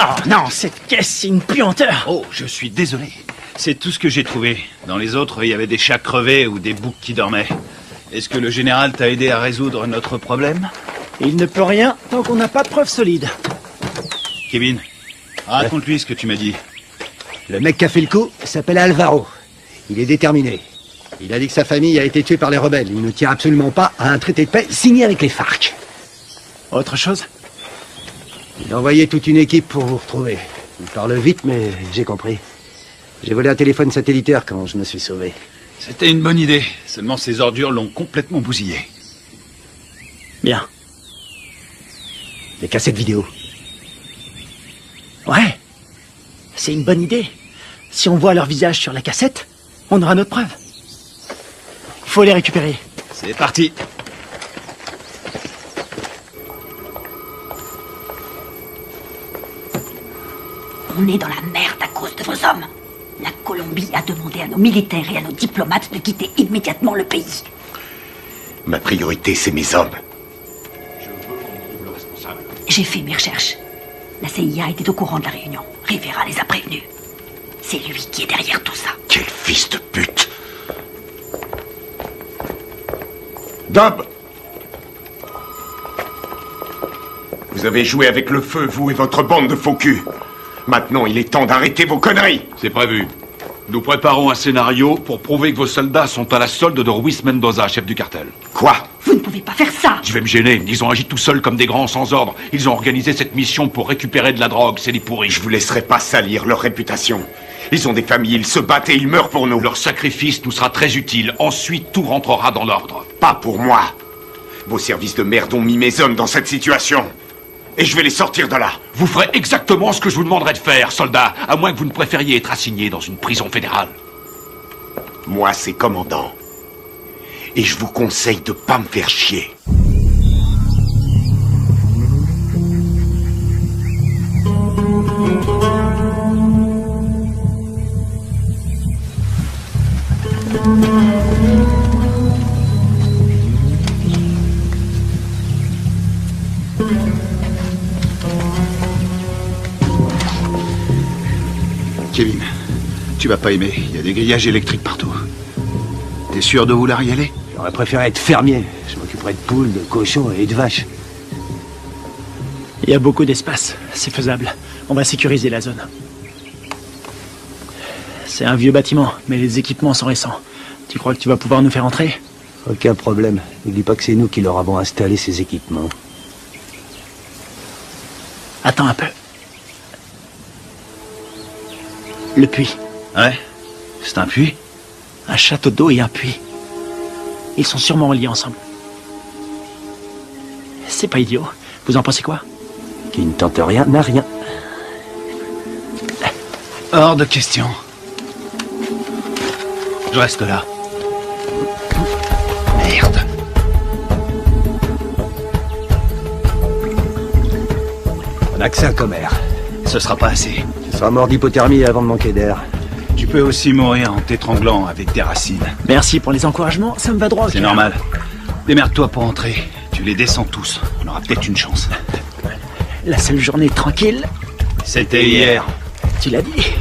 Oh non, cette caisse, c'est une puanteur. Oh, je suis désolé. C'est tout ce que j'ai trouvé. Dans les autres, il y avait des chats crevés ou des boucs qui dormaient. Est-ce que le général t'a aidé à résoudre notre problème? Il ne peut rien tant qu'on n'a pas de preuves solides. Kevin, raconte-lui ce que tu m'as dit. Le mec qui a fait le coup s'appelle Alvaro. Il est déterminé. Il a dit que sa famille a été tuée par les rebelles. Il ne tient absolument pas à un traité de paix signé avec les FARC. Autre chose? Il a envoyé toute une équipe pour vous retrouver. Il parle vite, mais j'ai compris. J'ai volé un téléphone satellitaire quand je me suis sauvé. C'était une bonne idée. Seulement ces ordures l'ont complètement bousillé. Bien. Les cassettes vidéo. Ouais. C'est une bonne idée. Si on voit leur visage sur la cassette, on aura notre preuve. Il faut les récupérer. C'est parti. On est dans la merde à cause de vos hommes. La Colombie a demandé à nos militaires et à nos diplomates de quitter immédiatement le pays. Ma priorité, c'est mes hommes. J'ai fait mes recherches. La CIA était au courant de la réunion. Rivera les a prévenus. C'est lui qui est derrière tout ça. Quel fils de pute! Dub! Vous avez joué avec le feu, vous et votre bande de faux culs. Maintenant, il est temps d'arrêter vos conneries. C'est prévu. Nous préparons un scénario pour prouver que vos soldats sont à la solde de Ruiz Mendoza, chef du cartel. Quoi? Vous ne pouvez pas faire ça. Je vais me gêner. Ils ont agi tout seuls comme des grands sans ordre. Ils ont organisé cette mission pour récupérer de la drogue. C'est des pourris. Je vous laisserai pas salir leur réputation. Ils ont des familles, ils se battent et ils meurent pour nous. Leur sacrifice nous sera très utile. Ensuite, tout rentrera dans l'ordre. Pas pour moi. Vos services de merde ont mis mes hommes dans cette situation. Et je vais les sortir de là. Vous ferez exactement ce que je vous demanderai de faire, soldat, à moins que vous ne préfériez être assigné dans une prison fédérale. Moi, c'est commandant. Et je vous conseille de pas me faire chier. Kevin, tu vas pas aimer. Il y a des grillages électriques partout. T'es sûr de vouloir y aller? J'aurais préféré être fermier. Je m'occuperais de poules, de cochons et de vaches. Il y a beaucoup d'espace. C'est faisable. On va sécuriser la zone. C'est un vieux bâtiment, mais les équipements sont récents. Tu crois que tu vas pouvoir nous faire entrer? Aucun problème. N'oublie pas que c'est nous qui leur avons installé ces équipements. Attends un peu. Le puits. Ouais? C'est un puits? Un château d'eau et un puits. Ils sont sûrement reliés ensemble. C'est pas idiot. Vous en pensez quoi? Qui ne tente rien n'a rien. Hors de question. Je reste là. Merde. On a que ça comme air. Ce sera pas assez. Tu seras mort d'hypothermie avant de manquer d'air. Tu peux aussi mourir en t'étranglant avec des racines. Merci pour les encouragements, ça me va droit au C'est cœur. normal. Démerde-toi pour entrer. Tu les descends tous. On aura peut-être une chance. La seule journée tranquille, C'était hier. tu l'as dit.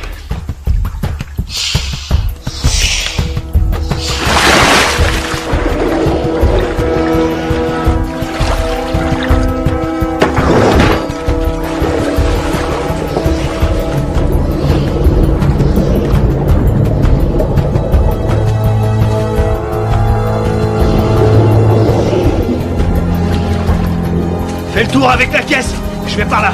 Fais le tour avec la caisse. Je vais par là.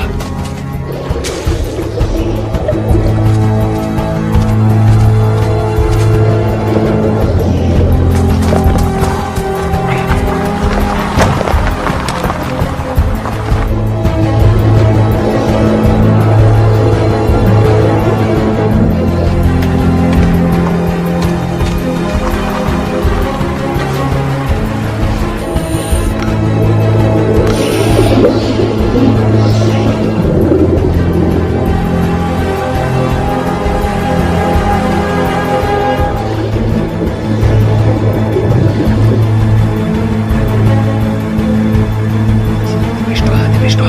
Dépêche-toi.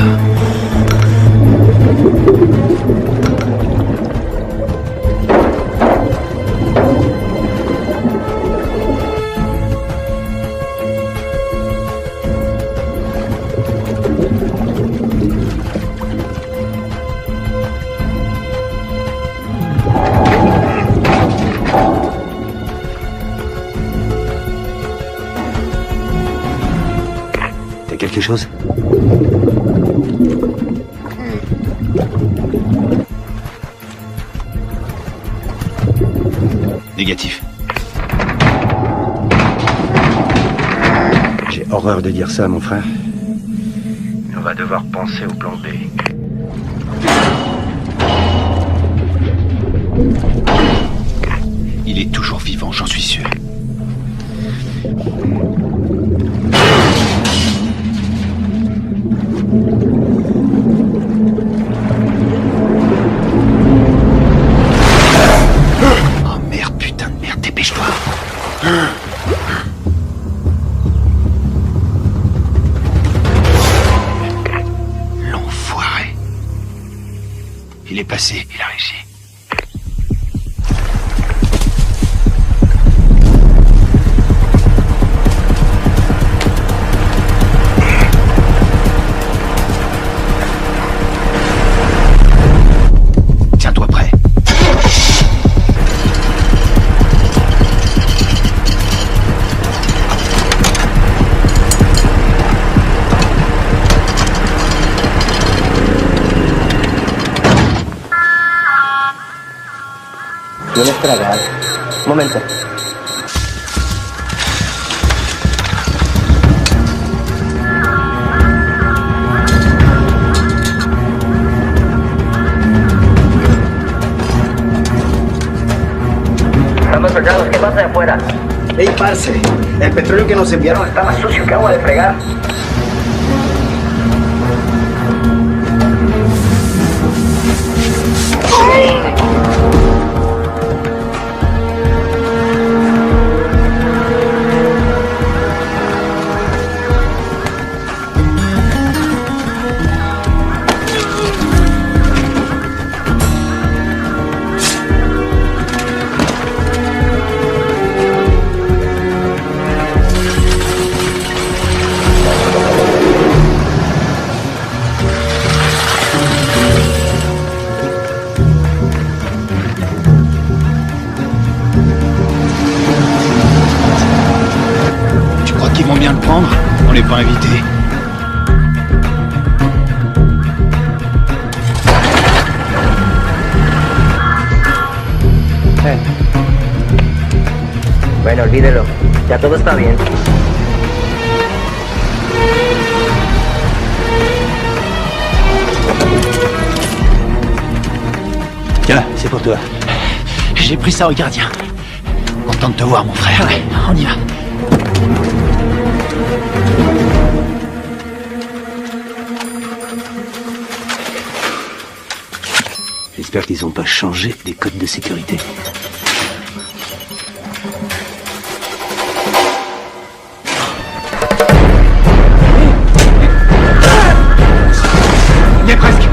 T'as quelque chose? Négatif. J'ai horreur de dire ça, mon frère. On va devoir penser au plan B. Il est toujours vivant, j'en suis sûr. Oh merde, putain de merde, dépêche-toi. L'enfoiré. Il est passé, il a réussi. Tiens-toi prêt. Tienes que tragar. Un momento. Estamos soldados, ¿qué pasa de afuera? Ey, parce, el petróleo que nos enviaron Está más sucio que agua de fregar. Tu crois qu'ils vont bien le prendre? On n'est pas invités. Bueno, olvídelo. Ya todo está bien. Tiens, c'est pour toi. J'ai pris ça au gardien. Content de te voir, mon frère. Ouais, on y va. J'espère qu'ils n'ont pas changé des codes de sécurité. Il est presque.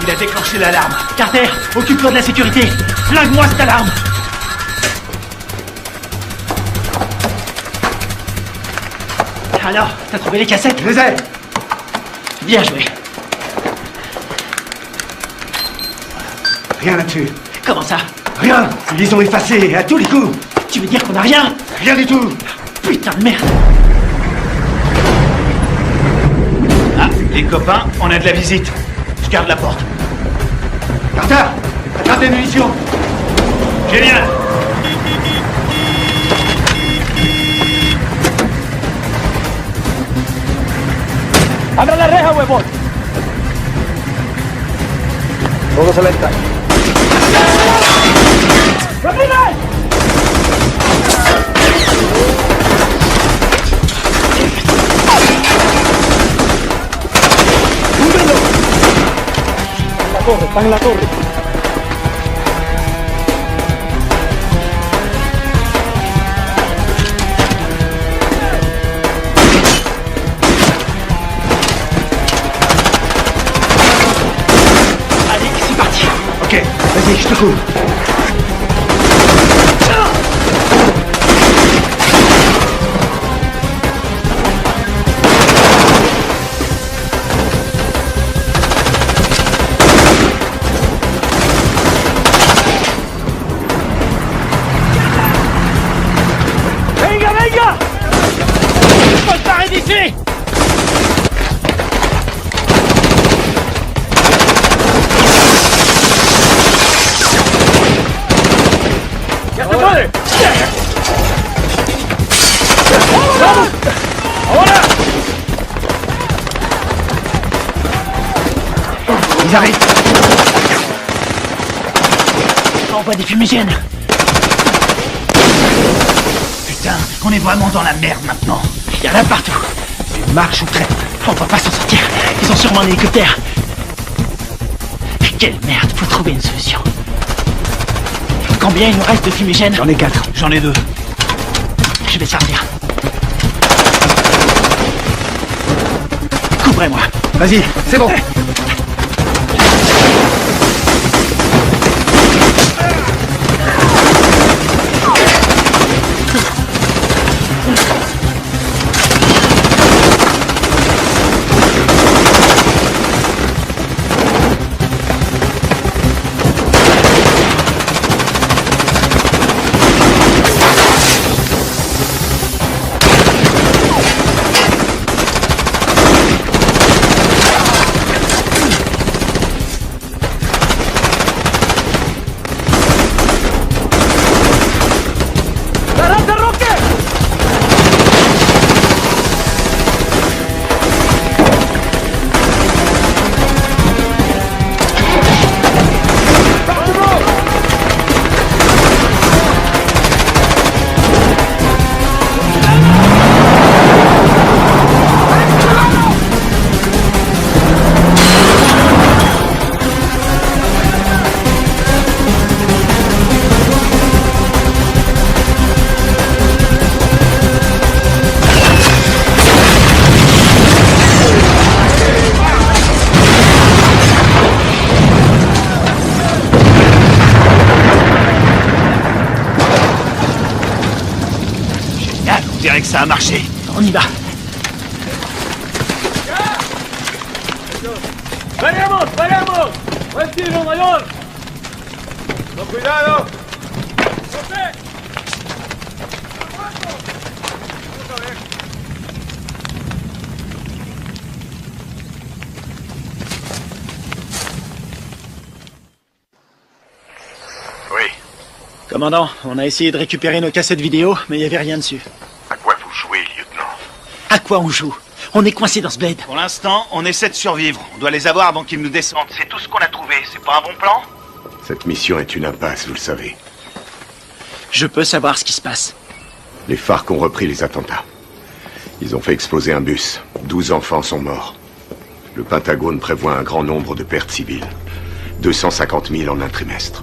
Il a déclenché l'alarme. Carter, occupe-toi de la sécurité. Flingue-moi cette alarme. Alors, t'as trouvé les cassettes? Je les ai. Bien joué. Rien là-dessus. Comment ça? Rien. Ils les ont effacés à tous les coups. Tu veux dire qu'on a rien? Rien du tout. Putain de merde. Ah, les copains, on a de la visite. Je garde la porte. Carter, attrape des munitions. Génial. ¡Abra la reja, huevón! Todos a la entrada. ¡Rápido! ¡Húndelo! Están en la torre. Ok, vas-y, je te couvre. ¡Venga, venga! ¡Faut se barrer d'ici! ¡Ya se puede! ¡Vamos! ¡Ahora! Ils arrivent. Envoie des fumigènes. Putain, on est vraiment dans la merde maintenant. Il y en a partout. Marche ou crève. On va pas s'en sortir. Ils ont sûrement un hélicoptère. Quelle merde, faut trouver une solution. Combien il nous reste de fumigènes? J'en ai 4. J'en ai 2. Je vais servir. Couvrez-moi. Vas-y, c'est bon. On dirait que ça a marché. On y va. ¡Venemos, venemos! ¡Buen tiro, mayor! ¡Con cuidado! Commandant, on a essayé de récupérer nos cassettes vidéo, mais il n'y avait rien dessus. À quoi vous jouez, lieutenant? À quoi on joue? On est coincé dans ce bled. Pour l'instant, on essaie de survivre. On doit les avoir avant qu'ils nous descendent. C'est tout ce qu'on a trouvé, c'est pas un bon plan? Cette mission est une impasse, vous le savez. Je peux savoir ce qui se passe. Les FARC ont repris les attentats. Ils ont fait exploser un bus. 12 enfants sont morts. Le Pentagone prévoit un grand nombre de pertes civiles. 250 000 en un trimestre.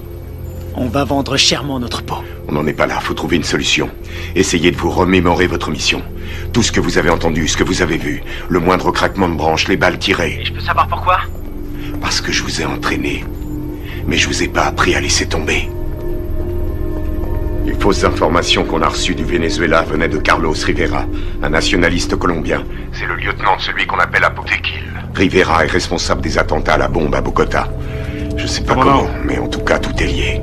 On va vendre chèrement notre peau. On n'en est pas là, faut trouver une solution. Essayez de vous remémorer votre mission. Tout ce que vous avez entendu, ce que vous avez vu, le moindre craquement de branche, les balles tirées. Et je peux savoir pourquoi? Parce que je vous ai entraîné. Mais je vous ai pas appris à laisser tomber. Les fausses informations qu'on a reçues du Venezuela venaient de Carlos Rivera, un nationaliste colombien. C'est le lieutenant de celui qu'on appelle Apotequil. Rivera est responsable des attentats à la bombe à Bogota. Je sais pas comment, mais en tout cas, tout est lié.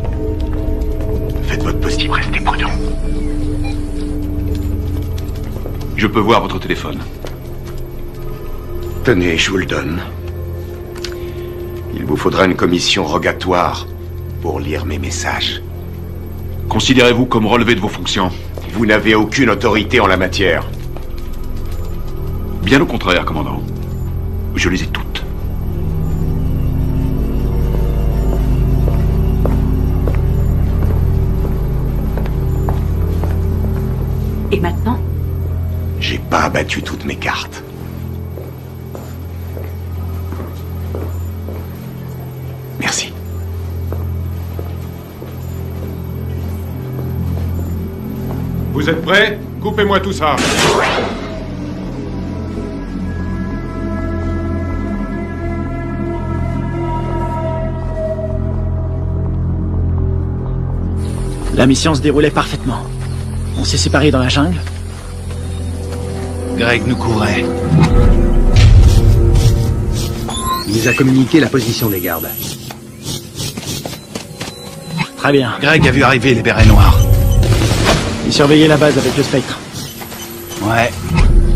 Faites votre possible, restez prudent. Je peux voir votre téléphone. Tenez, je vous le donne. Il vous faudra une commission rogatoire pour lire mes messages. Considérez-vous comme relevé de vos fonctions? Vous n'avez aucune autorité en la matière. Bien au contraire, commandant. Je les ai toutes. Et maintenant? J'ai pas abattu toutes mes cartes. Merci. Vous êtes prêts? Coupez-moi tout ça. La mission se déroulait parfaitement. On s'est séparés dans la jungle. Greg nous couvrait. Il nous a communiqué la position des gardes. Très bien. Greg a vu arriver les bérets noirs. Il surveillait la base avec le Spectre. Ouais.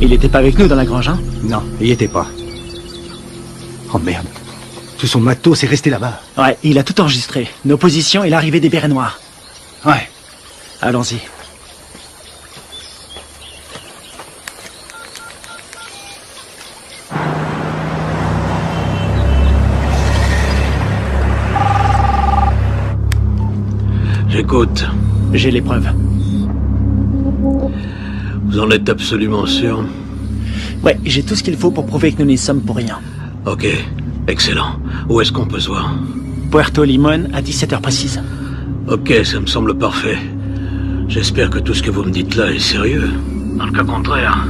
Il était pas avec nous dans la grange, hein? Non, il y était pas. Oh merde. Tout son matos est resté là-bas. Ouais, il a tout enregistré. Nos positions et l'arrivée des bérets noirs. Ouais. Allons-y. J'écoute. J'ai les preuves. Vous en êtes absolument sûr? Ouais, j'ai tout ce qu'il faut pour prouver que nous n'y sommes pour rien. Ok, excellent. Où est-ce qu'on peut se voir? Puerto Limón à 17h précise. Ok, ça me semble parfait. J'espère que tout ce que vous me dites là est sérieux. Dans le cas contraire,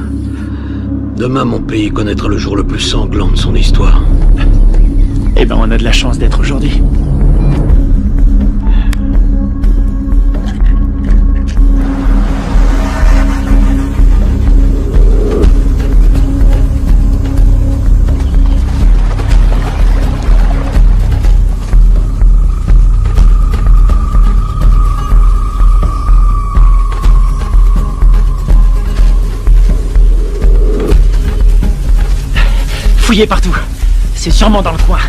demain mon pays connaîtra le jour le plus sanglant de son histoire. Eh ben, on a de la chance d'être aujourd'hui. Fouillez partout. C'est sûrement dans le coin.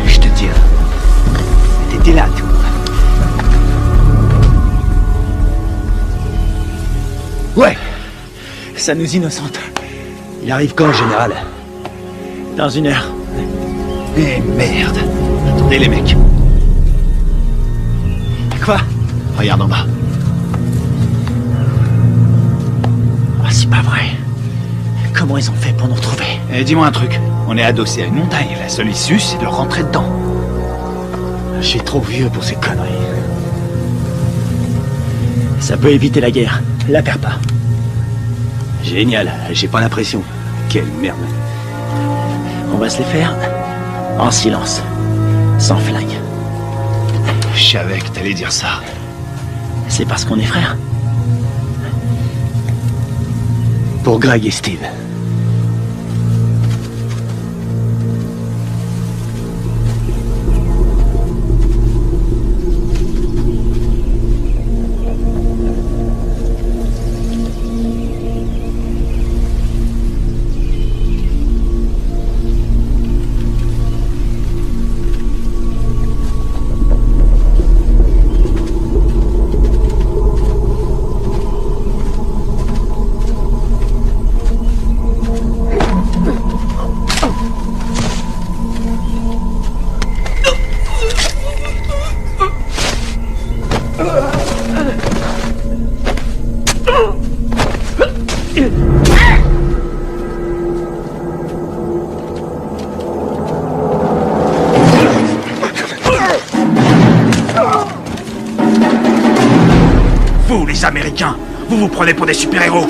Je te tiens. T'étais là, toi. Ouais. Ça nous innocente. Il arrive quand, le général? Dans 1 heure. Eh merde. Attendez les mecs. Quoi? Regarde en bas. Ah, c'est pas vrai. Comment ils ont fait pour nous retrouver? Eh, dis-moi un truc. On est adossé à une montagne. La seule issue, c'est de rentrer dedans. Je suis trop vieux pour ces conneries. Ça peut éviter la guerre. La perds pas. Génial. J'ai pas l'impression. Quelle merde. On va se les faire en silence. Sans flingue. Je savais que t'allais dire ça. C'est parce qu'on est frères. Pour Greg et Steve. Vous, les Américains, vous vous prenez pour des super-héros.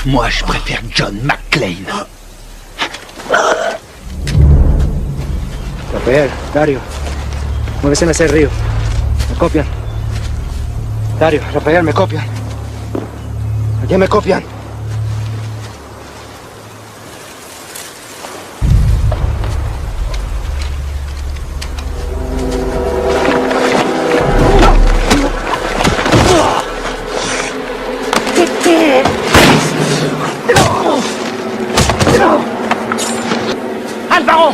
Moi, je préfère John McClane. Rafael, Dario, muévese en ese río. Me copian. Dario, Rafael, me copian. Aquí me copian. Alvaro!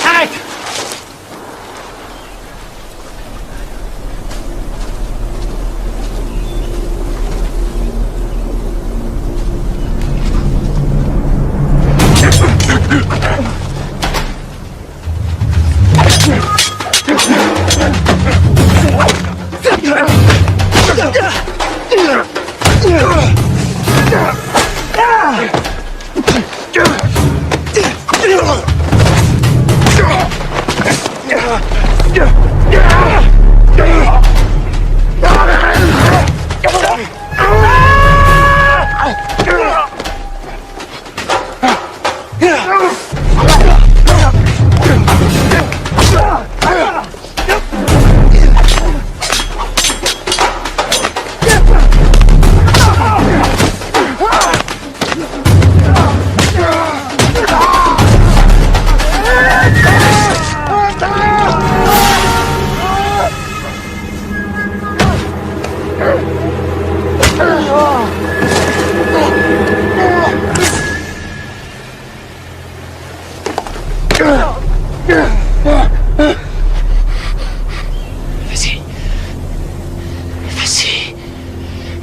Arrête!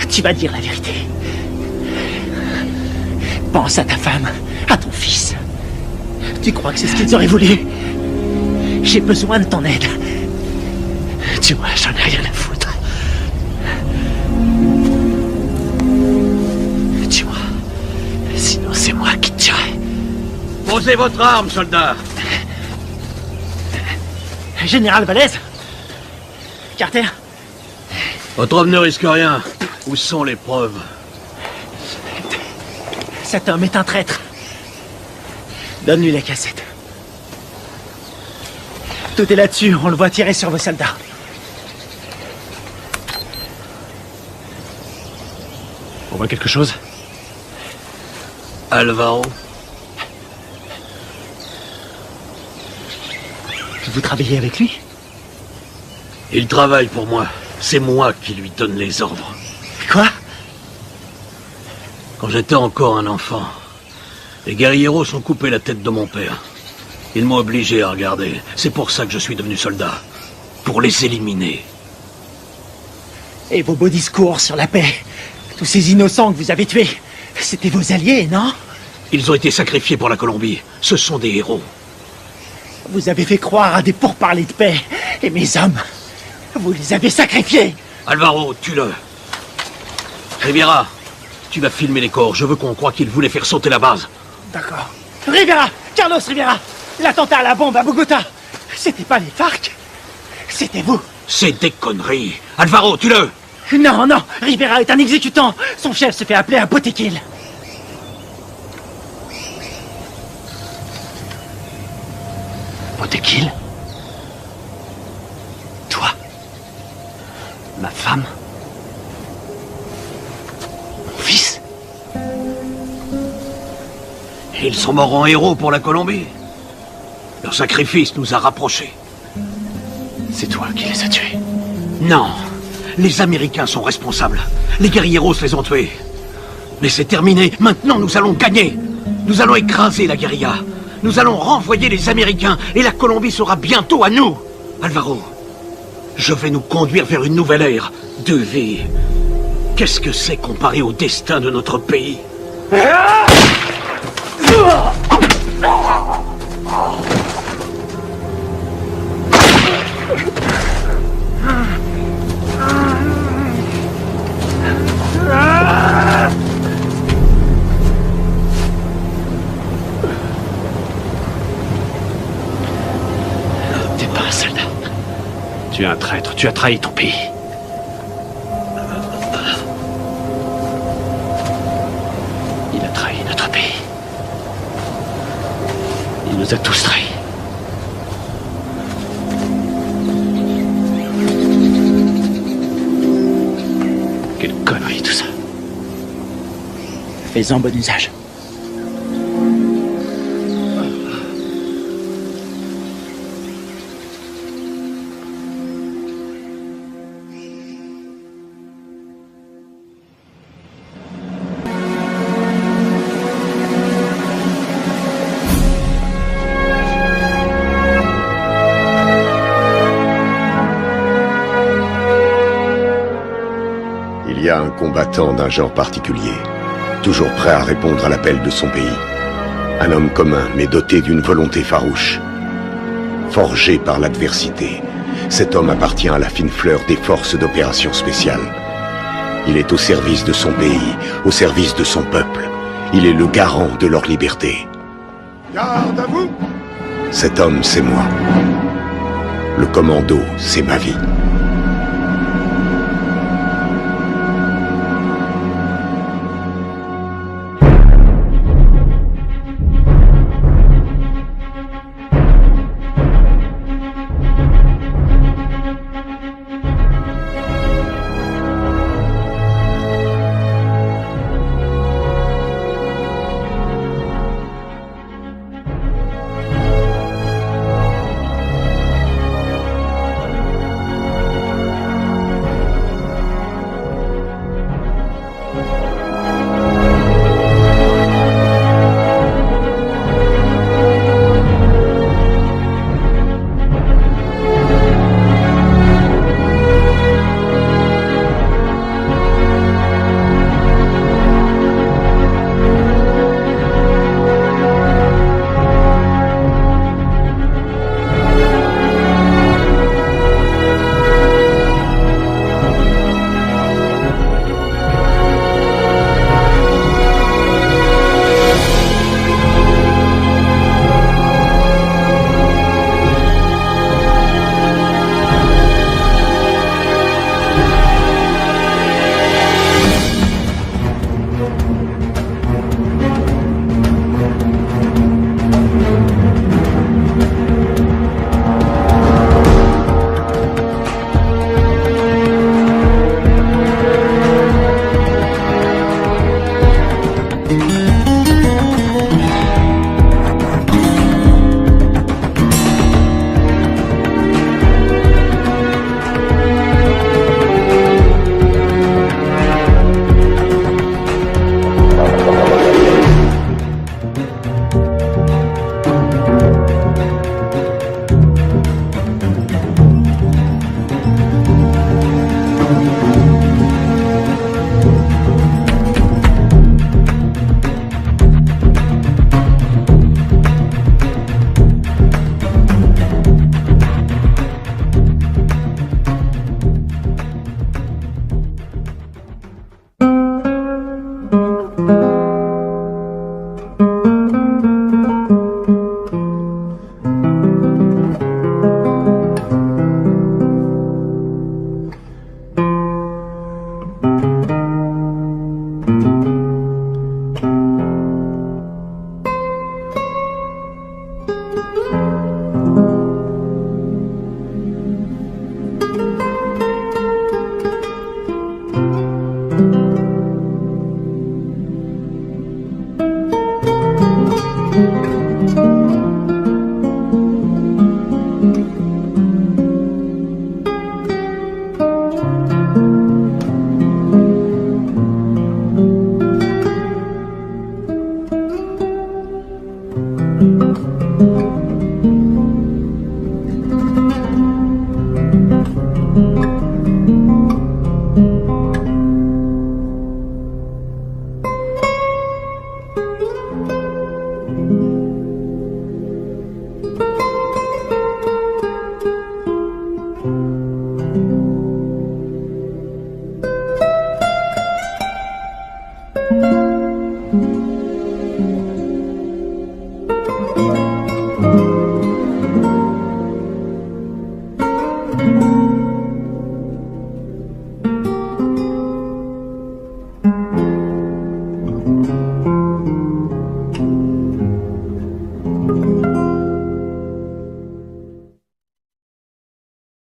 Tu vas dire la vérité. Pense à ta femme, à ton fils. Tu crois que c'est ce qu'ils auraient voulu? J'ai besoin de ton aide. Tu vois, j'en ai rien à foutre. Tu vois, sinon c'est moi qui te tuerai. Posez votre arme, soldat. Général Valez? Carter? Votre homme ne risque rien. Où sont les preuves? Cet homme est un traître. Donne-lui la cassette. Tout est là-dessus, on le voit tirer sur vos soldats. On voit quelque chose? Alvaro? Vous travaillez avec lui? Il travaille pour moi. C'est moi qui lui donne les ordres. Quoi? Quand j'étais encore un enfant, les guerrieros ont coupé la tête de mon père. Ils m'ont obligé à regarder. C'est pour ça que je suis devenu soldat. Pour les éliminer. Et vos beaux discours sur la paix, tous ces innocents que vous avez tués, c'était vos alliés, non? Ils ont été sacrifiés pour la Colombie. Ce sont des héros. Vous avez fait croire à des pourparlers de paix. Et mes hommes, vous les avez sacrifiés. Alvaro, tue-le. Rivera, tu vas filmer les corps. Je veux qu'on croie qu'ils voulaient faire sauter la base. D'accord. Rivera! Carlos Rivera! L'attentat à la bombe à Bogota! C'était pas les FARC? C'était vous! C'est des conneries! Alvaro, tue-le! Non, non! Rivera est un exécutant! Son chef se fait appeler un Botequil! Botequil? Toi? Ma femme? Mon fils? Ils sont morts en héros pour la Colombie. Leur sacrifice nous a rapprochés. C'est toi qui les as tués? Non. Les Américains sont responsables. Les guerrieros les ont tués. Mais c'est terminé. Maintenant, nous allons gagner. Nous allons écraser la guérilla. Nous allons renvoyer les Américains et la Colombie sera bientôt à nous. Alvaro, je vais nous conduire vers une nouvelle ère de vie. Qu'est-ce que c'est comparé au destin de notre pays? T'es pas un soldat. Tu es un traître, tu as trahi ton pays. Il a trahi notre pays. Il nous a tous trahis. Quelle connerie tout ça. Fais-en bon usage. Il y a un combattant d'un genre particulier, toujours prêt à répondre à l'appel de son pays. Un homme commun, mais doté d'une volonté farouche. Forgé par l'adversité, cet homme appartient à la fine fleur des forces d'opération spéciales. Il est au service de son pays, au service de son peuple. Il est le garant de leur liberté. Garde à vous! Cet homme, c'est moi. Le commando, c'est ma vie.